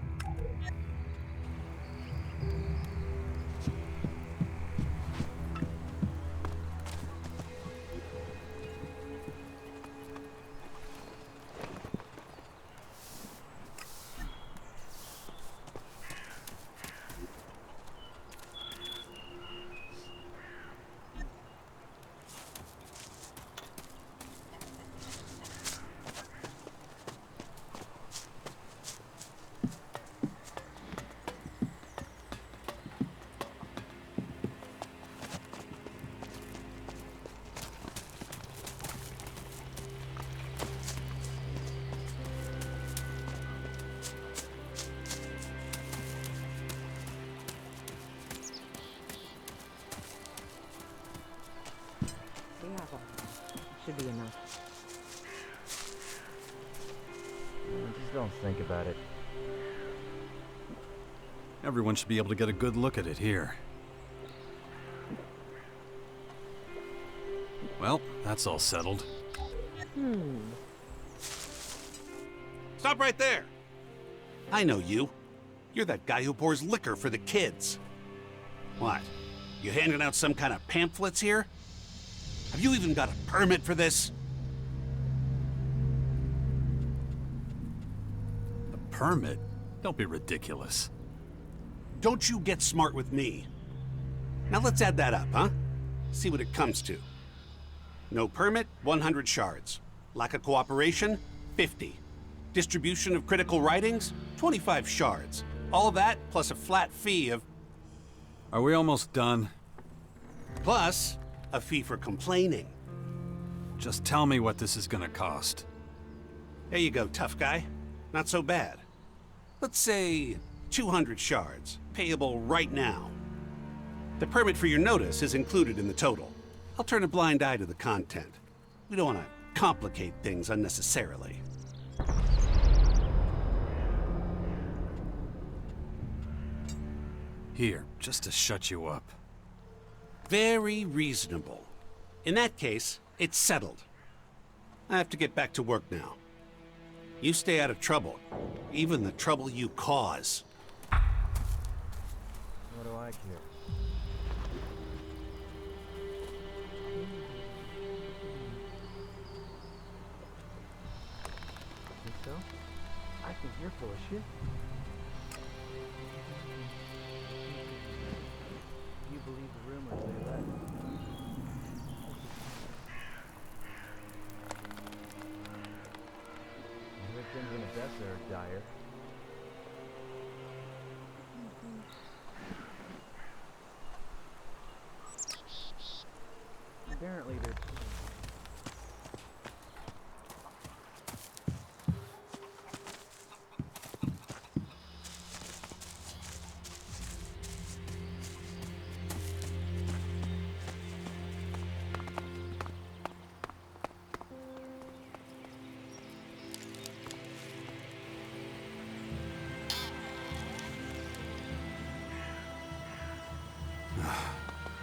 Should be enough. Just don't think about it. Everyone should be able to get a good look at it here. Well, that's all settled. Stop right there! I know you. You're that guy who pours liquor for the kids. What? You handing out some kind of pamphlets here? Have you even got a permit for this? A permit? Don't be ridiculous. Don't you get smart with me. Now let's add that up, huh? See what it comes to. No permit, 100 shards. Lack of cooperation, 50. Distribution of critical writings, 25 shards. All that plus a flat fee of... Are we almost done? Plus, a fee for complaining. Just tell me what this is gonna cost. There you go, tough guy. Not so bad. Let's say 200 shards, payable right now. The permit for your notice is included in the total. I'll turn a blind eye to the content. We don't want to complicate things unnecessarily. Here, just to shut you up. Very reasonable. In that case, it's settled. I have to get back to work now. You stay out of trouble, even the trouble you cause. What do I care? Think so? I think you're full of shit. You believe the rumors they let. The victims and the deaths are dire. Apparently they're...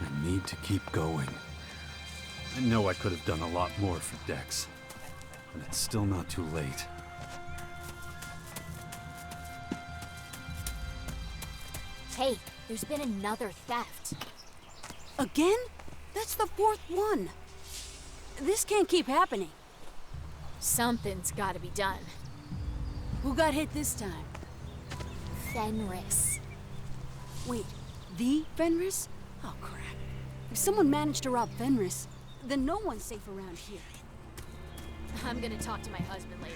I need to keep going. I know I could have done a lot more for Dex, but it's still not too late. Hey, there's been another theft. Again? That's the fourth one. This can't keep happening. Something's gotta be done. Who got hit this time? Fenris. Wait, the Fenris? Oh, crap. If someone managed to rob Fenris, then no one's safe around here. I'm gonna talk to my husband later.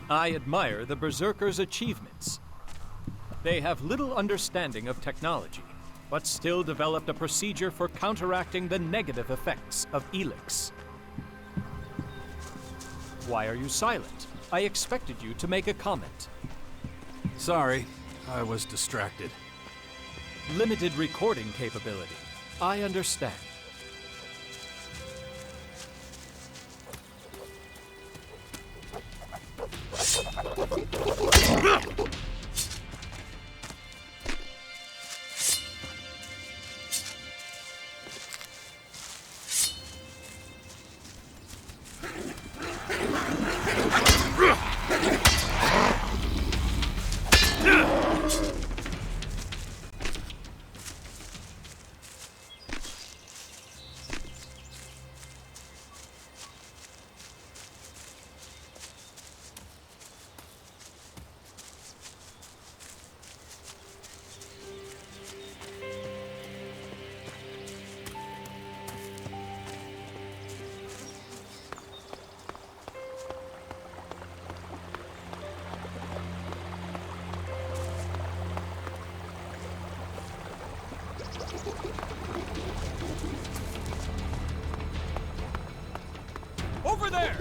I admire the Berserkers' achievements. They have little understanding of technology, but still developed a procedure for counteracting the negative effects of Elex. Why are you silent? I expected you to make a comment. Sorry, I was distracted. Limited recording capability. I understand. Over there!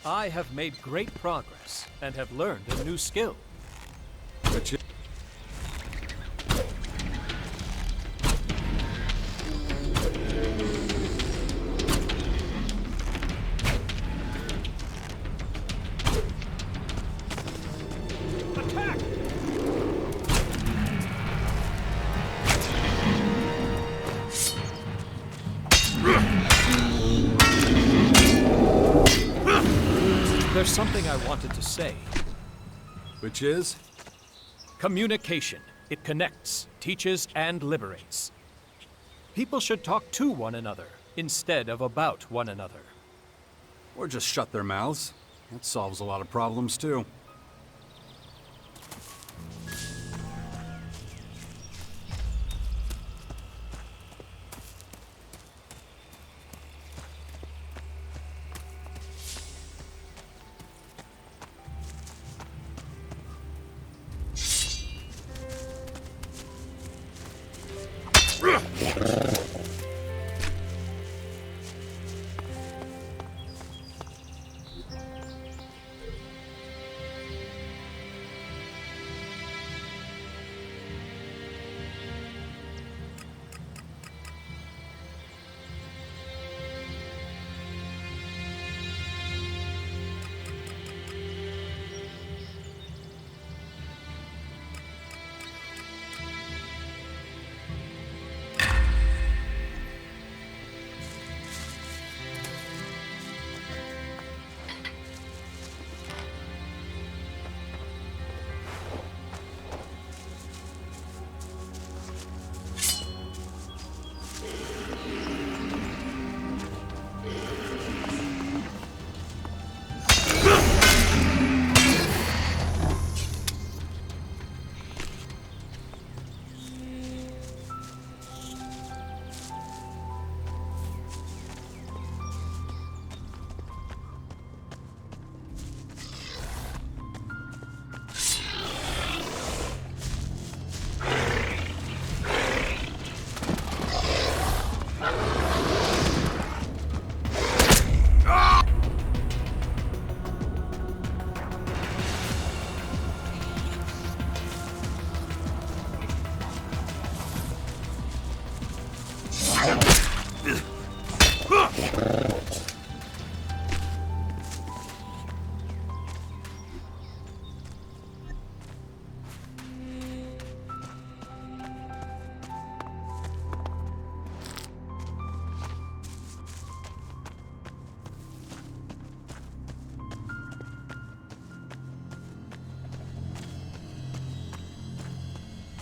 I have made great progress and have learned a new skill. There's something I wanted to say. Which is? Communication. It connects, teaches, and liberates. People should talk to one another instead of about one another. Or just shut their mouths. That solves a lot of problems, too.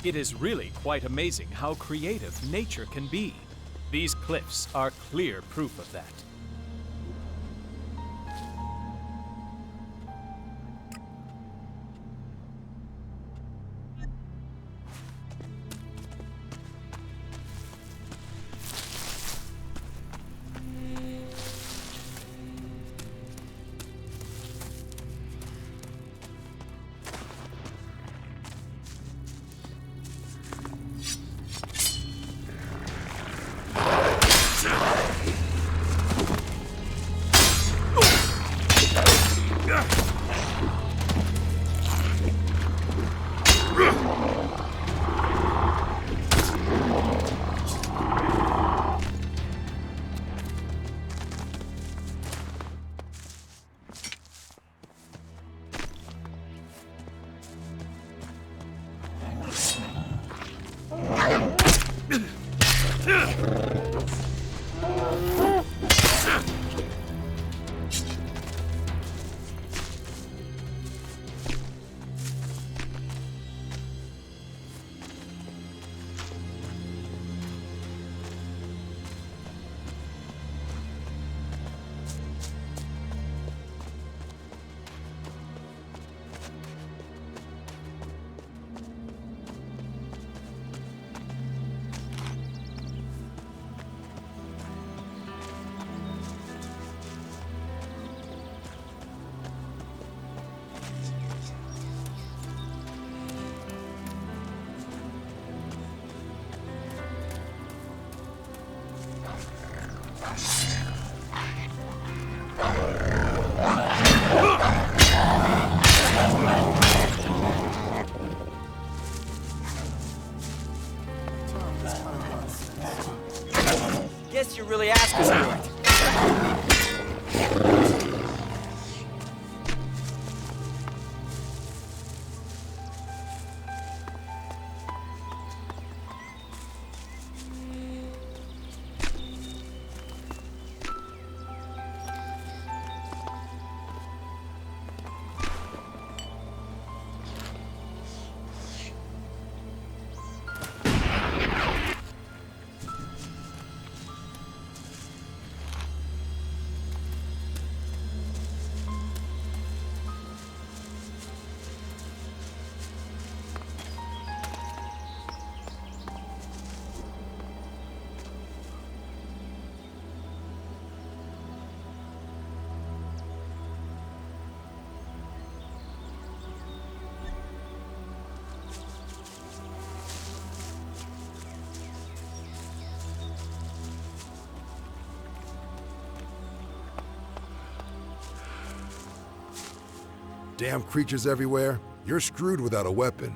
It is really quite amazing how creative nature can be. These cliffs are clear proof of that. Guess you're really asking for it. Damn creatures everywhere. You're screwed without a weapon.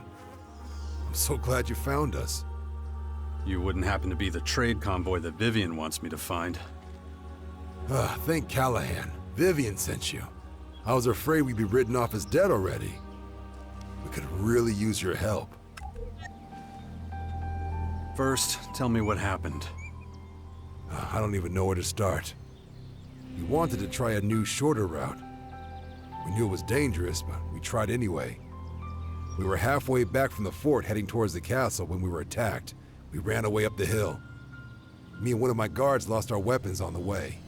I'm so glad you found us. You wouldn't happen to be the trade convoy that Vivian wants me to find. Thank Callahan. Vivian sent you. I was afraid we'd be written off as dead already. We could really use your help. First, tell me what happened. I don't even know where to start. We wanted to try a new, shorter route. We knew it was dangerous, but we tried anyway. We were halfway back from the fort heading towards the castle when we were attacked. We ran away up the hill. Me and one of my guards lost our weapons on the way.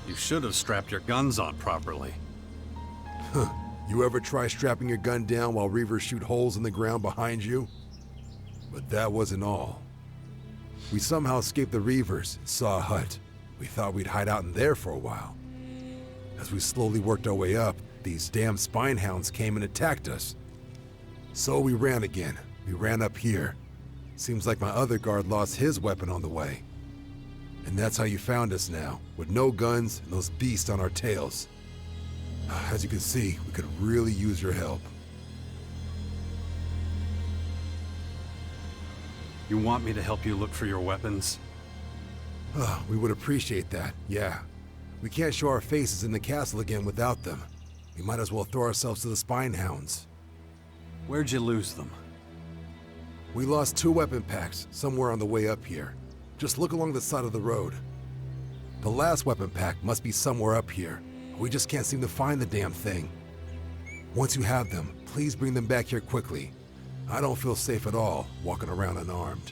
You should have strapped your guns on properly. You ever try strapping your gun down while reavers shoot holes in the ground behind you? But that wasn't all. We somehow escaped the reavers and saw a hut. We thought we'd hide out in there for a while. As we slowly worked our way up, these damn spine hounds came and attacked us. So we ran again. We ran up here. Seems like my other guard lost his weapon on the way. And that's how you found us now, with no guns and those beasts on our tails. As you can see, we could really use your help. You want me to help you look for your weapons? We would appreciate that, yeah. We can't show our faces in the castle again without them. We might as well throw ourselves to the spine hounds. Where'd you lose them? We lost 2 weapon packs somewhere on the way up here. Just look along the side of the road. The last weapon pack must be somewhere up here. I We just can't seem to find the damn thing. Once you have them, please bring them back here quickly. I don't feel safe at all walking around unarmed.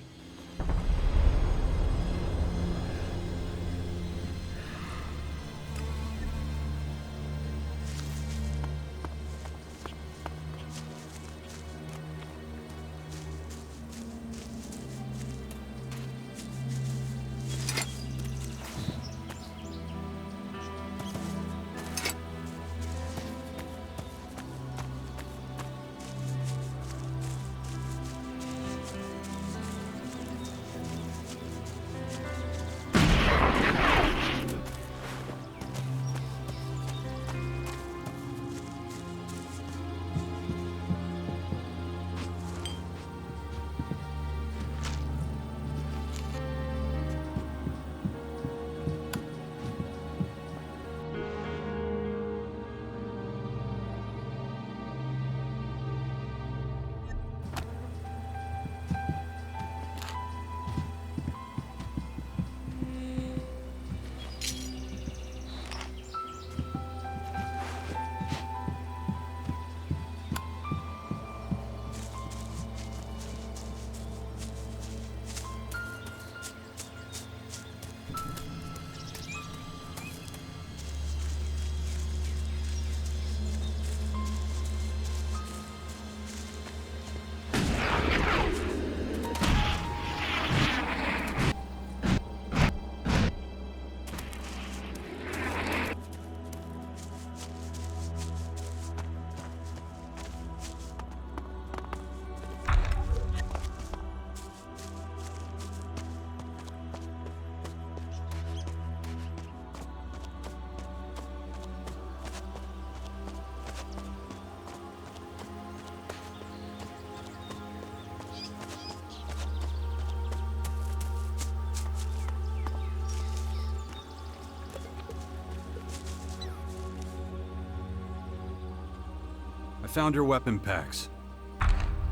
I found your weapon packs.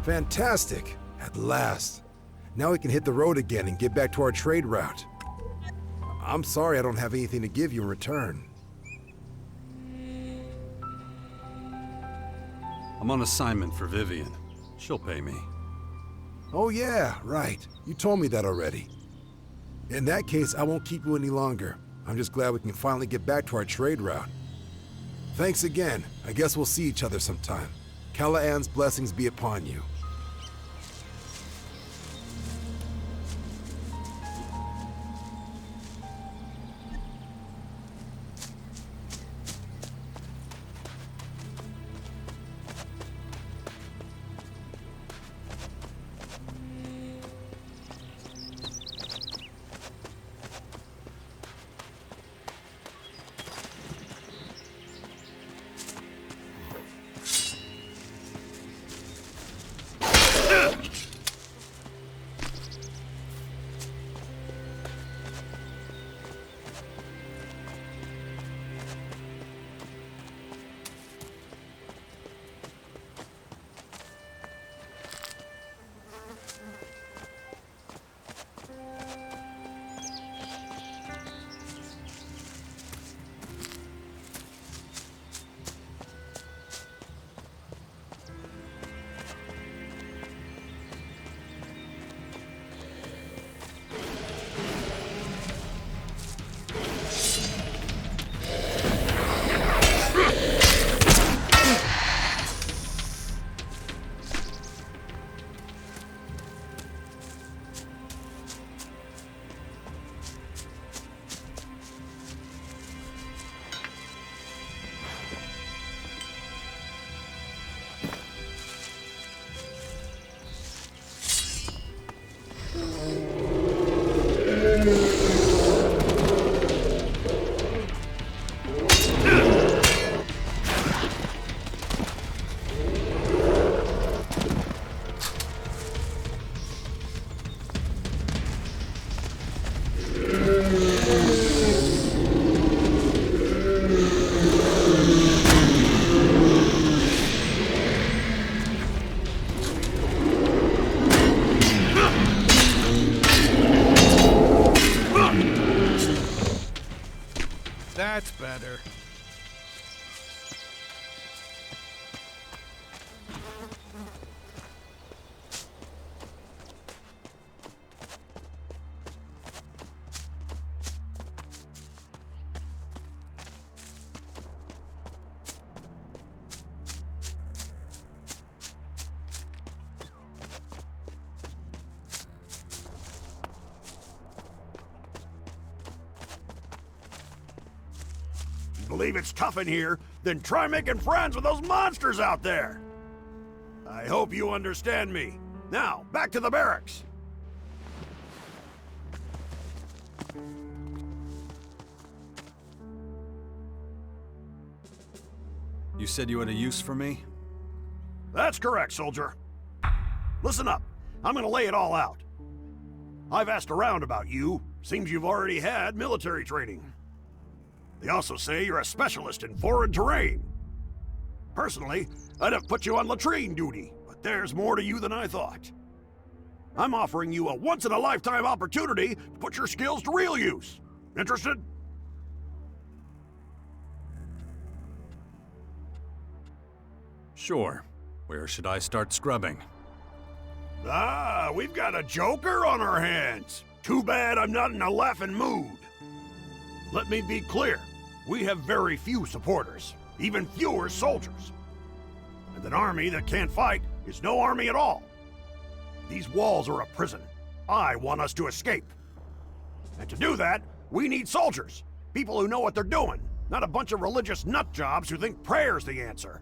Fantastic! At last. Now we can hit the road again and get back to our trade route. I'm sorry I don't have anything to give you in return. I'm on assignment for Vivian. She'll pay me. Oh yeah, right. You told me that already. In that case, I won't keep you any longer. I'm just glad we can finally get back to our trade route. Thanks again. I guess we'll see each other sometime. Callahan's blessings be upon you. That's better. believe it's tough in here, then try making friends with those monsters out there. I hope you understand me. Now, back to the barracks. You said you had a use for me? That's correct, soldier. Listen up. I'm gonna lay it all out. I've asked around about you. Seems you've already had military training. They also say you're a specialist in foreign terrain. Personally, I'd have put you on latrine duty, but there's more to you than I thought. I'm offering you a once-in-a-lifetime opportunity to put your skills to real use. Interested? Sure. Where should I start scrubbing? Ah, we've got a joker on our hands. Too bad I'm not in a laughing mood. Let me be clear. We have very few supporters, even fewer soldiers. And an army that can't fight is no army at all. These walls are a prison. I want us to escape. And to do that, we need soldiers. People who know what they're doing, not a bunch of religious nutjobs who think prayer's the answer.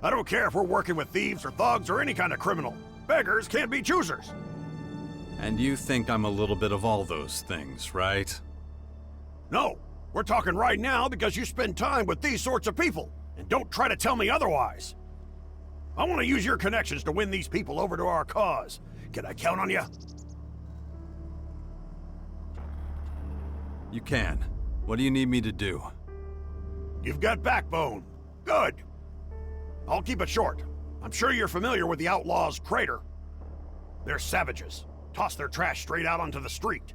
I don't care if we're working with thieves or thugs or any kind of criminal. Beggars can't be choosers. And you think I'm a little bit of all those things, right? No, we're talking right now because you spend time with these sorts of people, and don't try to tell me otherwise. I want to use your connections to win these people over to our cause. Can I count on you? You can. What do you need me to do? You've got backbone. Good. I'll keep it short. I'm sure you're familiar with the Outlaws' Crater. They're savages. Toss their trash straight out onto the street.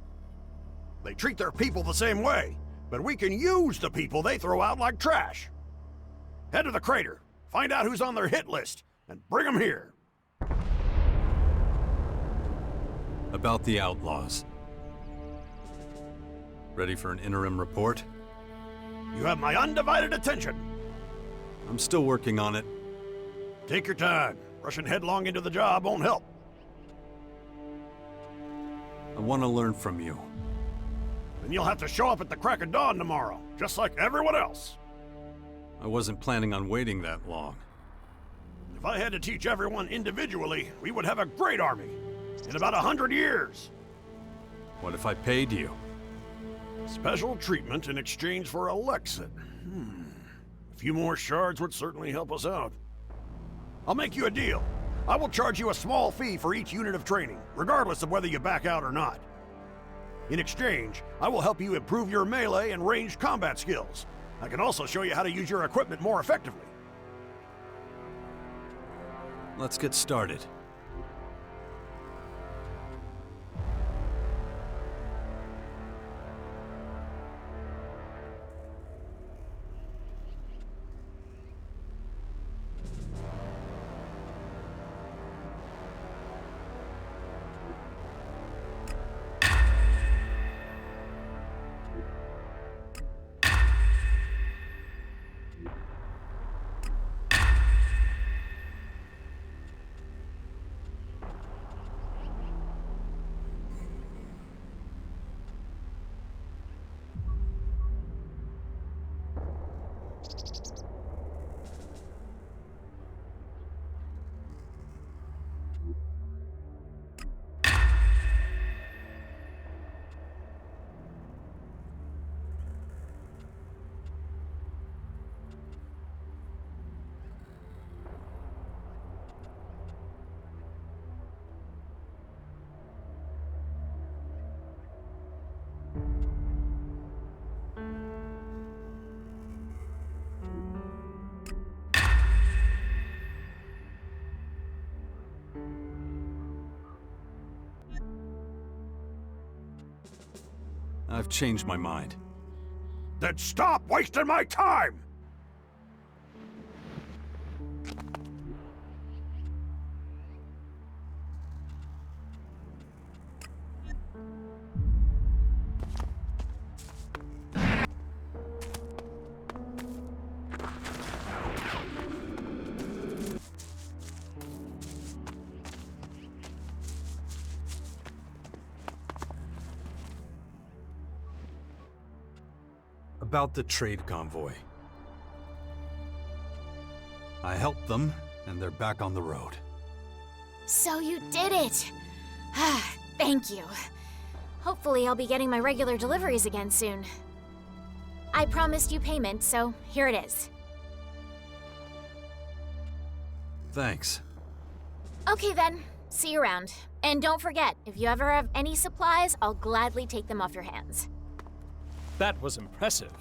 They treat their people the same way, but we can use the people they throw out like trash. Head to the crater, find out who's on their hit list, and bring them here. About the Outlaws. Ready for an interim report? You have my undivided attention. I'm still working on it. Take your time. Rushing headlong into the job won't help. I want to learn from you. Then you'll have to show up at the crack of dawn tomorrow, just like everyone else. I wasn't planning on waiting that long. If I had to teach everyone individually, we would have a great army. In about 100 years. What if I paid you? Special treatment in exchange for Elex. A few more shards would certainly help us out. I'll make you a deal. I will charge you a small fee for each unit of training, regardless of whether you back out or not. In exchange, I will help you improve your melee and ranged combat skills. I can also show you how to use your equipment more effectively. Let's get started. I've changed my mind. Then stop wasting my time! About the trade convoy. I helped them, and they're back on the road. So you did it! Thank you. Hopefully I'll be getting my regular deliveries again soon. I promised you payment, so here it is. Thanks. Okay then, see you around. And don't forget, if you ever have any supplies, I'll gladly take them off your hands. That was impressive.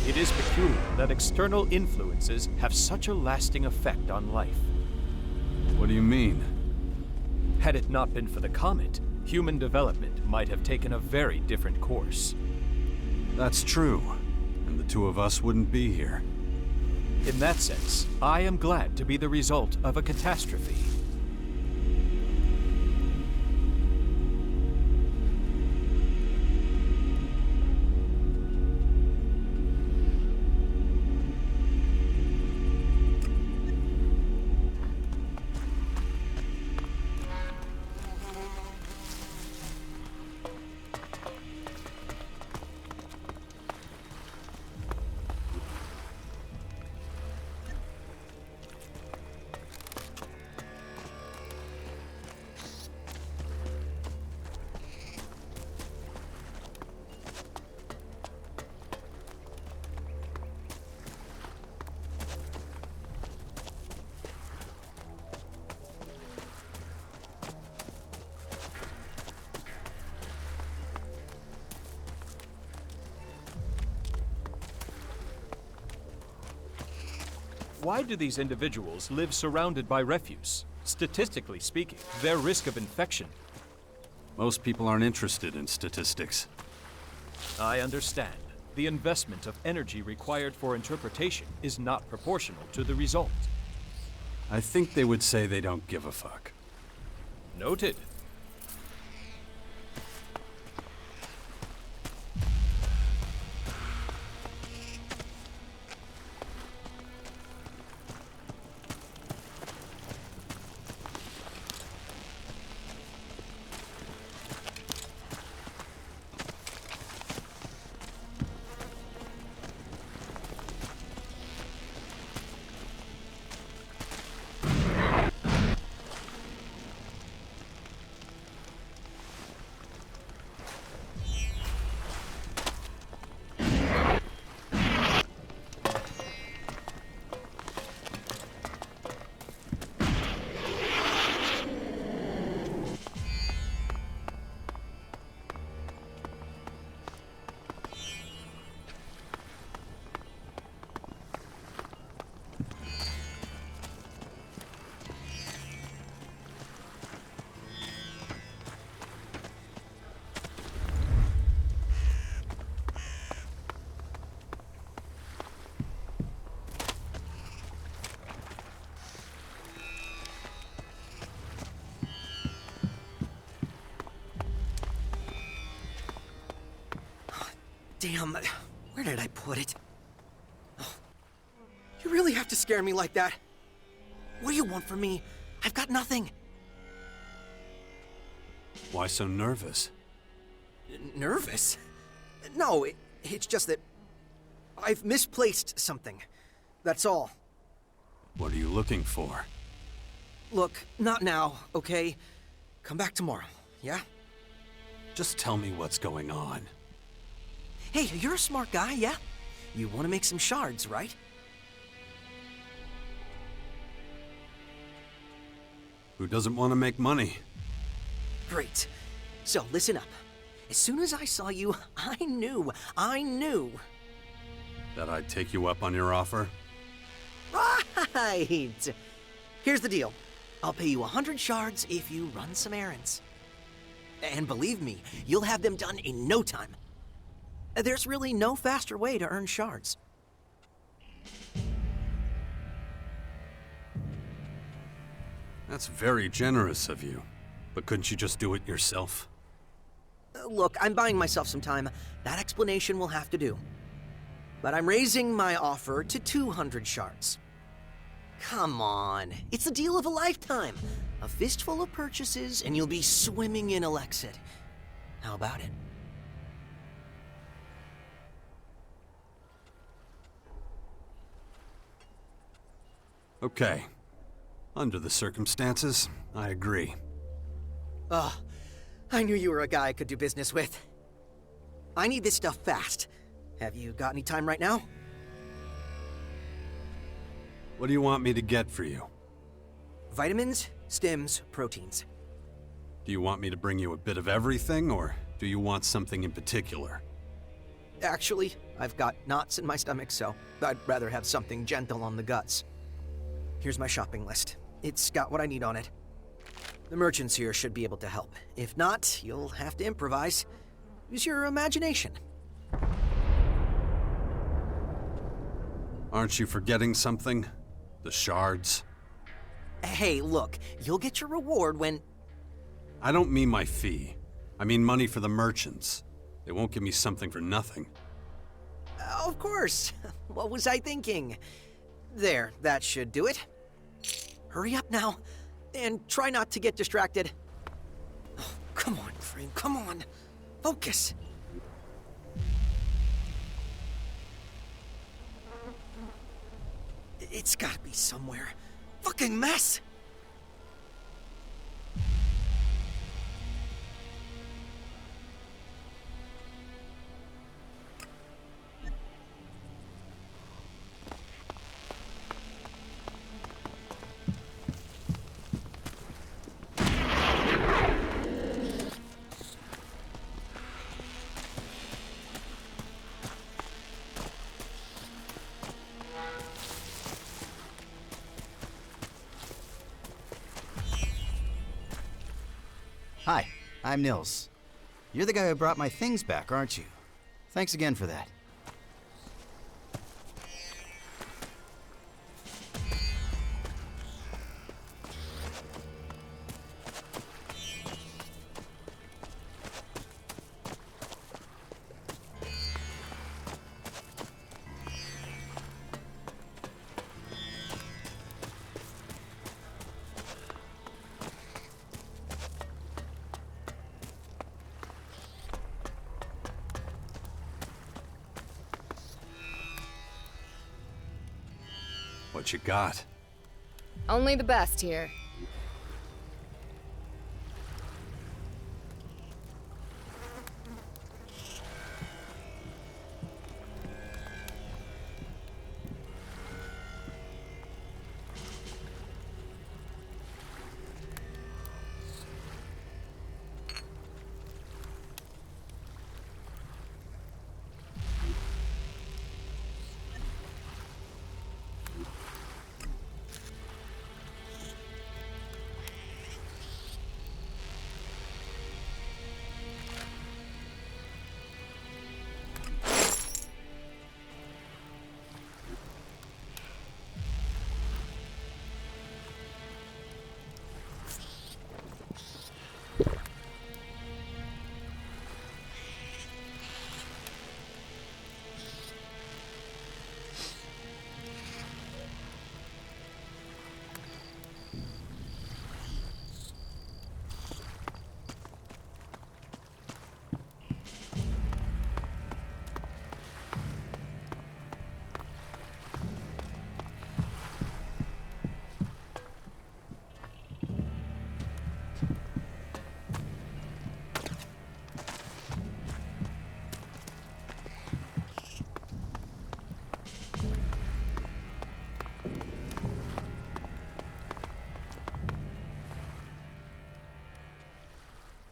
It is peculiar that external influences have such a lasting effect on life. What do you mean? Had it not been for the comet, human development might have taken a very different course. That's true, and the two of us wouldn't be here. In that sense, I am glad to be the result of a catastrophe. Why do these individuals live surrounded by refuse? Statistically speaking, their risk of infection. Most people aren't interested in statistics. I understand. The investment of energy required for interpretation is not proportional to the result. I think they would say they don't give a fuck. Noted. Damn, where did I put it? Oh, you really have to scare me like that. What do you want from me? I've got nothing. Why so nervous? Nervous? No, it's just that I've misplaced something. That's all. What are you looking for? Look, not now, okay? Come back tomorrow, yeah? Just tell me what's going on. Hey, you're a smart guy, yeah? You want to make some shards, right? Who doesn't want to make money? Great. So, listen up. As soon as I saw you, I knew. That I'd take you up on your offer? Right! Here's the deal. I'll pay you 100 shards if you run some errands. And believe me, you'll have them done in no time. There's really no faster way to earn shards. That's very generous of you. But couldn't you just do it yourself? Look, I'm buying myself some time. That explanation will have to do. but I'm raising my offer to 200 shards. Come on, it's the deal of a lifetime. A fistful of purchases, and you'll be swimming in Elexit. How about it? Okay. Under the circumstances, I agree. Ugh, I knew you were a guy I could do business with. I need this stuff fast. Have you got any time right now? What do you want me to get for you? Vitamins, stims, proteins. Do you want me to bring you a bit of everything, or do you want something in particular? Actually, I've got knots in my stomach, so I'd rather have something gentle on the guts. Here's my shopping list. It's got what I need on it. The merchants here should be able to help. If not, you'll have to improvise. Use your imagination. Aren't you forgetting something? The shards? Hey, look, you'll get your reward when... I don't mean my fee. I mean money for the merchants. They won't give me something for nothing. Of course. What was I thinking? There, that should do it. Hurry up now, and try not to get distracted. Oh, come on, Frame, come on. Focus. It's gotta be somewhere. Fucking mess! Hi, I'm Nils. You're the guy who brought my things back, aren't you? Thanks again for that. What you got? Only the best here.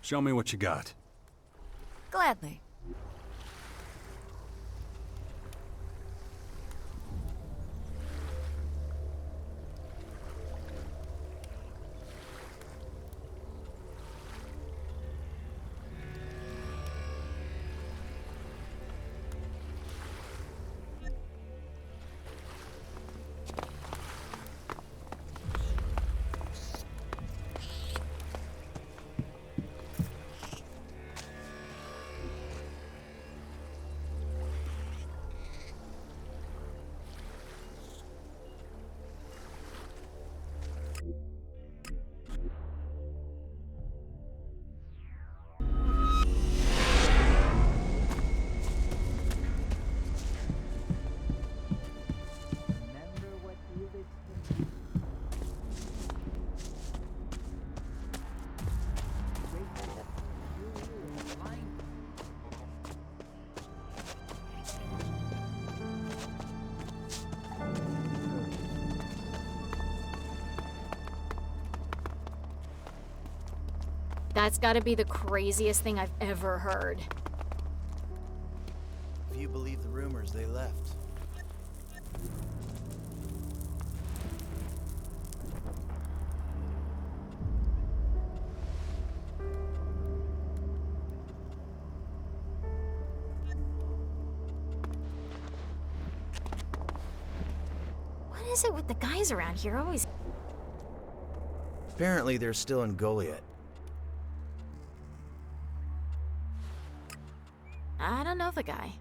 Show me what you got. Gladly. That's gotta be the craziest thing I've ever heard. If you believe the rumors, they left. What is it with the guys around here always? Apparently, they're still in Goliath. I don't know the guy.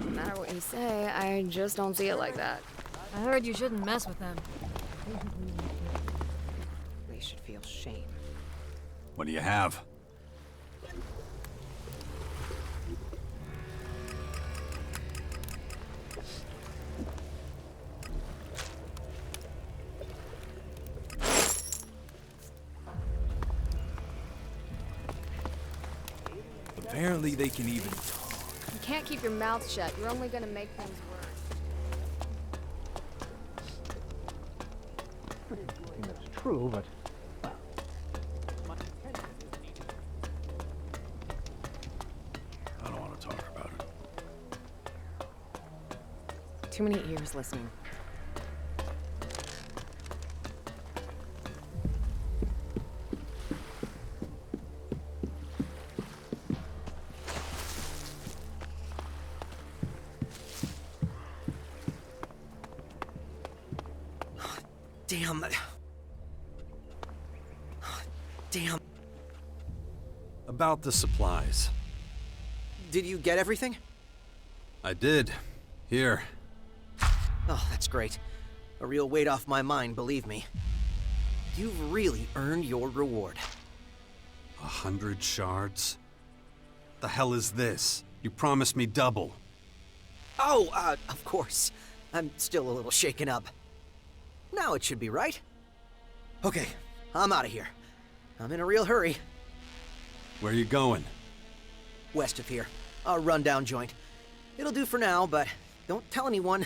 No matter what you say, I just don't see it like that. I heard you shouldn't mess with them. They should feel shame. What do you have? Apparently they can even talk. You can't keep your mouth shut. You're only gonna make things worse. That's true, but I don't want to talk about it. Too many ears listening. Damn. Damn. About the supplies. Did you get everything? I did. Here. Oh, that's great. A real weight off my mind, believe me. You've really earned your reward. 100 shards? The hell is this? You promised me double. Oh, of course. I'm still a little shaken up. Now it should be right. Okay, I'm out of here. I'm in a real hurry. Where are you going? West of here. A rundown joint. It'll do for now, but don't tell anyone.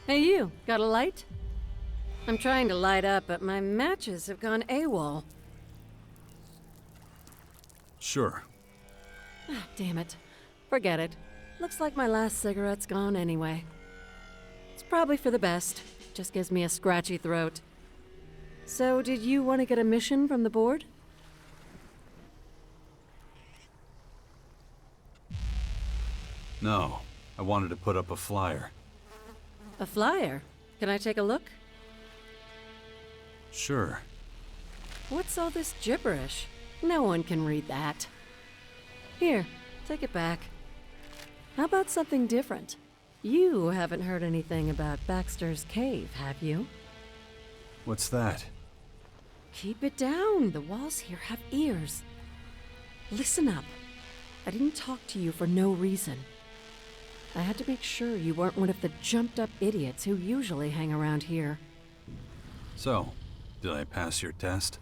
Hey, you. Got a light? I'm trying to light up, but my matches have gone AWOL. Sure. Ah, damn it. Forget it. Looks like my last cigarette's gone anyway. It's probably for the best. Just gives me a scratchy throat. So, did you want to get a mission from the board? No. I wanted to put up a flyer. A flyer? Can I take a look? Sure. What's all this gibberish? No one can read that. Here, take it back. How about something different? You haven't heard anything about Baxter's Cave, have you? What's that? Keep it down. The walls here have ears. Listen up. I didn't talk to you for no reason. I had to make sure you weren't one of the jumped-up idiots who usually hang around here. So, did I pass your test?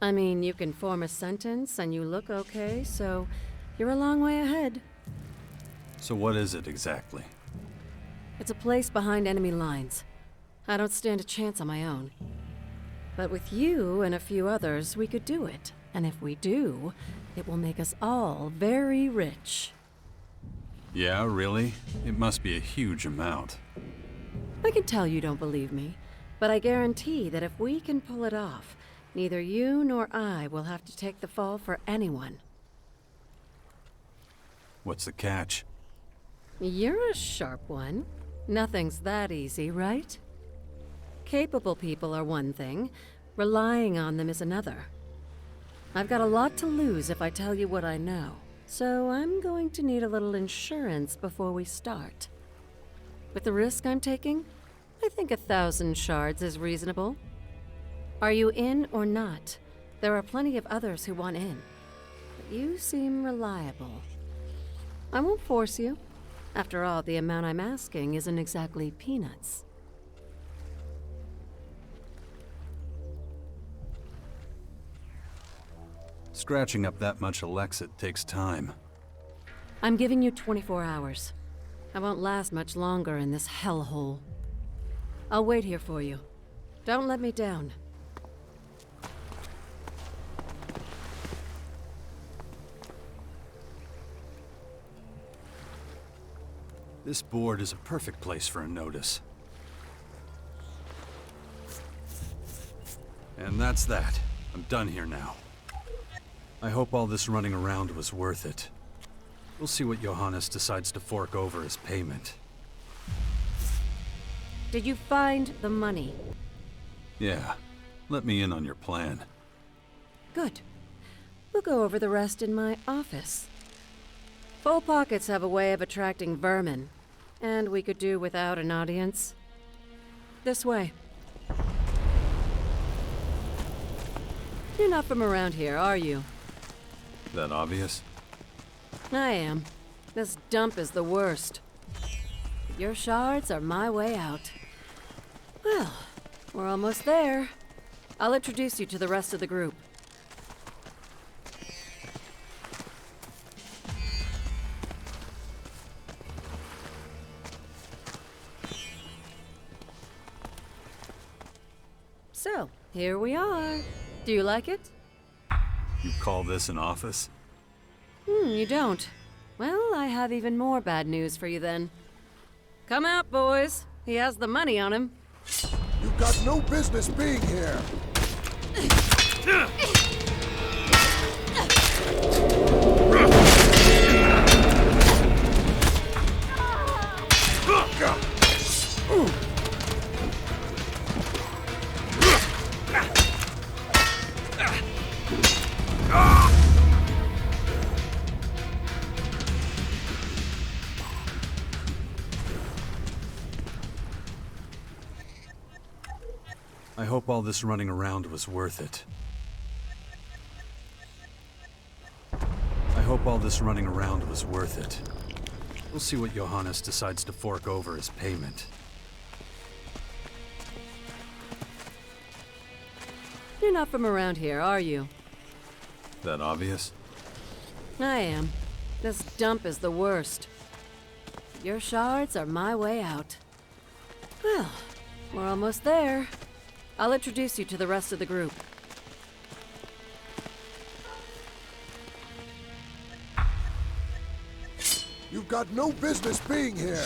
I mean, you can form a sentence and you look okay, so you're a long way ahead. So what is it exactly? It's a place behind enemy lines. I don't stand a chance on my own. But with you and a few others, we could do it. And if we do, it will make us all very rich. Yeah, really? It must be a huge amount. I can tell you don't believe me, but I guarantee that if we can pull it off, neither you nor I will have to take the fall for anyone. What's the catch? You're a sharp one. Nothing's that easy, right? Capable people are one thing, relying on them is another. I've got a lot to lose if I tell you what I know, so I'm going to need a little insurance before we start. With the risk I'm taking, I think 1,000 shards is reasonable. Are you in or not? There are plenty of others who want in, but you seem reliable. I won't force you. After all, the amount I'm asking isn't exactly peanuts. Scratching up that much Elex takes time. I'm giving you 24 hours. I won't last much longer in this hellhole. I'll wait here for you. Don't let me down. This board is a perfect place for a notice. And that's that. I'm done here now. I hope all this running around was worth it. We'll see what Johannes decides to fork over as payment. Did you find the money? Yeah. Let me in on your plan. Good. We'll go over the rest in my office. Full pockets have a way of attracting vermin, and we could do without an audience. This way. You're not from around here, are you? That obvious? I am. This dump is the worst. Your shards are my way out. Well, we're almost there. I'll introduce you to the rest of the group. So, here we are. Do you like it? You call this an office? You don't. Well, I have even more bad news for you then. Come out, boys. He has the money on him. You've got no business being here. I hope all this running around was worth it. I hope all this running around was worth it. We'll see what Johannes decides to fork over as payment. You're not from around here, are you? That obvious? I am. This dump is the worst. Your shards are my way out. Well, we're almost there. I'll introduce you to the rest of the group. You've got no business being here.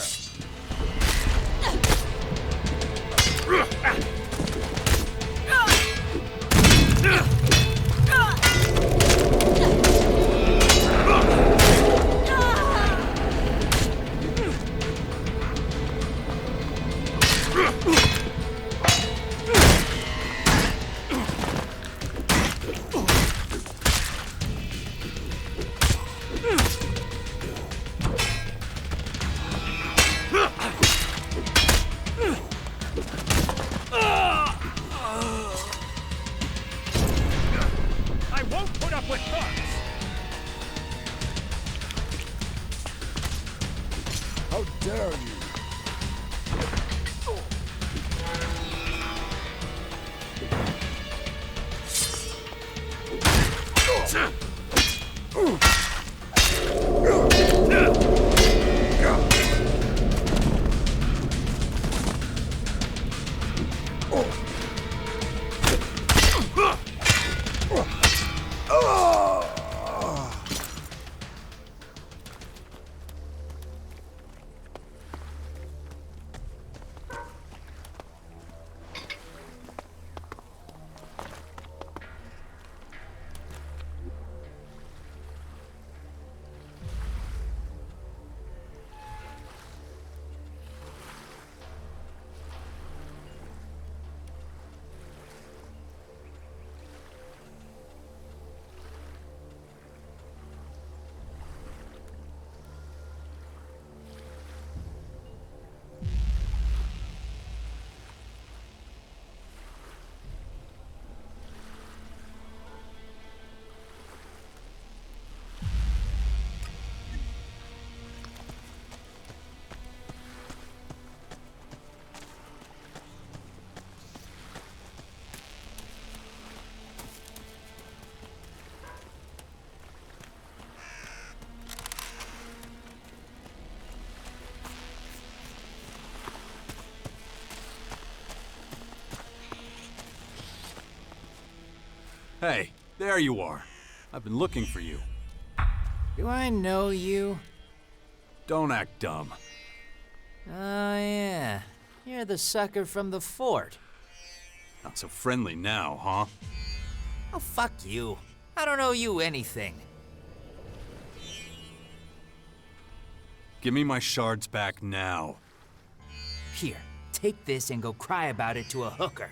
I won't put up with thugs! How dare you? Hey, there you are. I've been looking for you. Do I know you? Don't act dumb. Oh, yeah. You're the sucker from the fort. Not so friendly now, huh? Oh, fuck you. I don't owe you anything. Give me my shards back now. Here, take this and go cry about it to a hooker.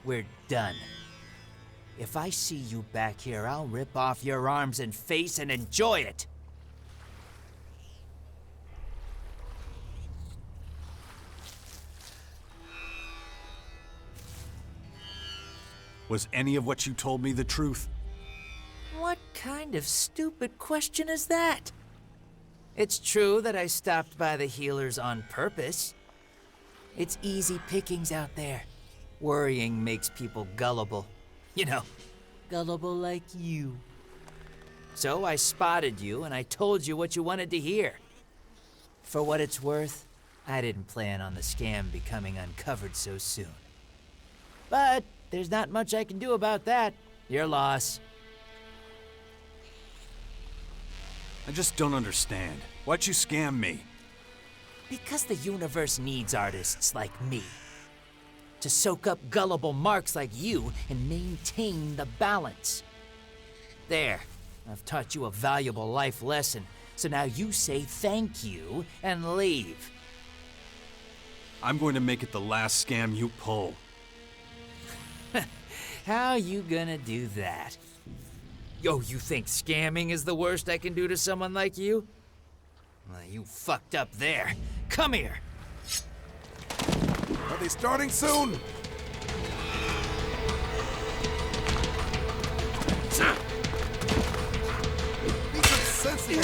We're done. If I see you back here, I'll rip off your arms and face and enjoy it. Was any of what you told me the truth? What kind of stupid question is that? It's true that I stopped by the healers on purpose. It's easy pickings out there. Worrying makes people gullible. You know, gullible like you. So I spotted you and I told you what you wanted to hear. For what it's worth, I didn't plan on the scam becoming uncovered so soon. But there's not much I can do about that. Your loss. I just don't understand. Why'd you scam me? Because the universe needs artists like me. To soak up gullible marks like you and maintain the balance. There, I've taught you a valuable life lesson, so now you say thank you and leave. I'm going to make it the last scam you pull. How you gonna do that? Yo, you think scamming is the worst I can do to someone like you? Well, you fucked up there. Come here. Are they starting soon? Be some sense here.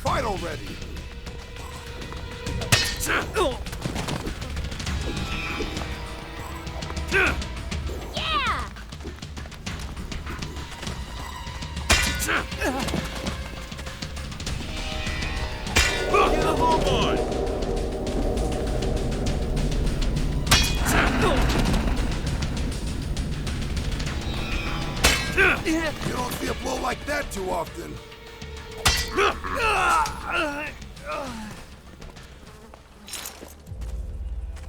Fight already. Yeah! Move on! You don't see a blow like that too often.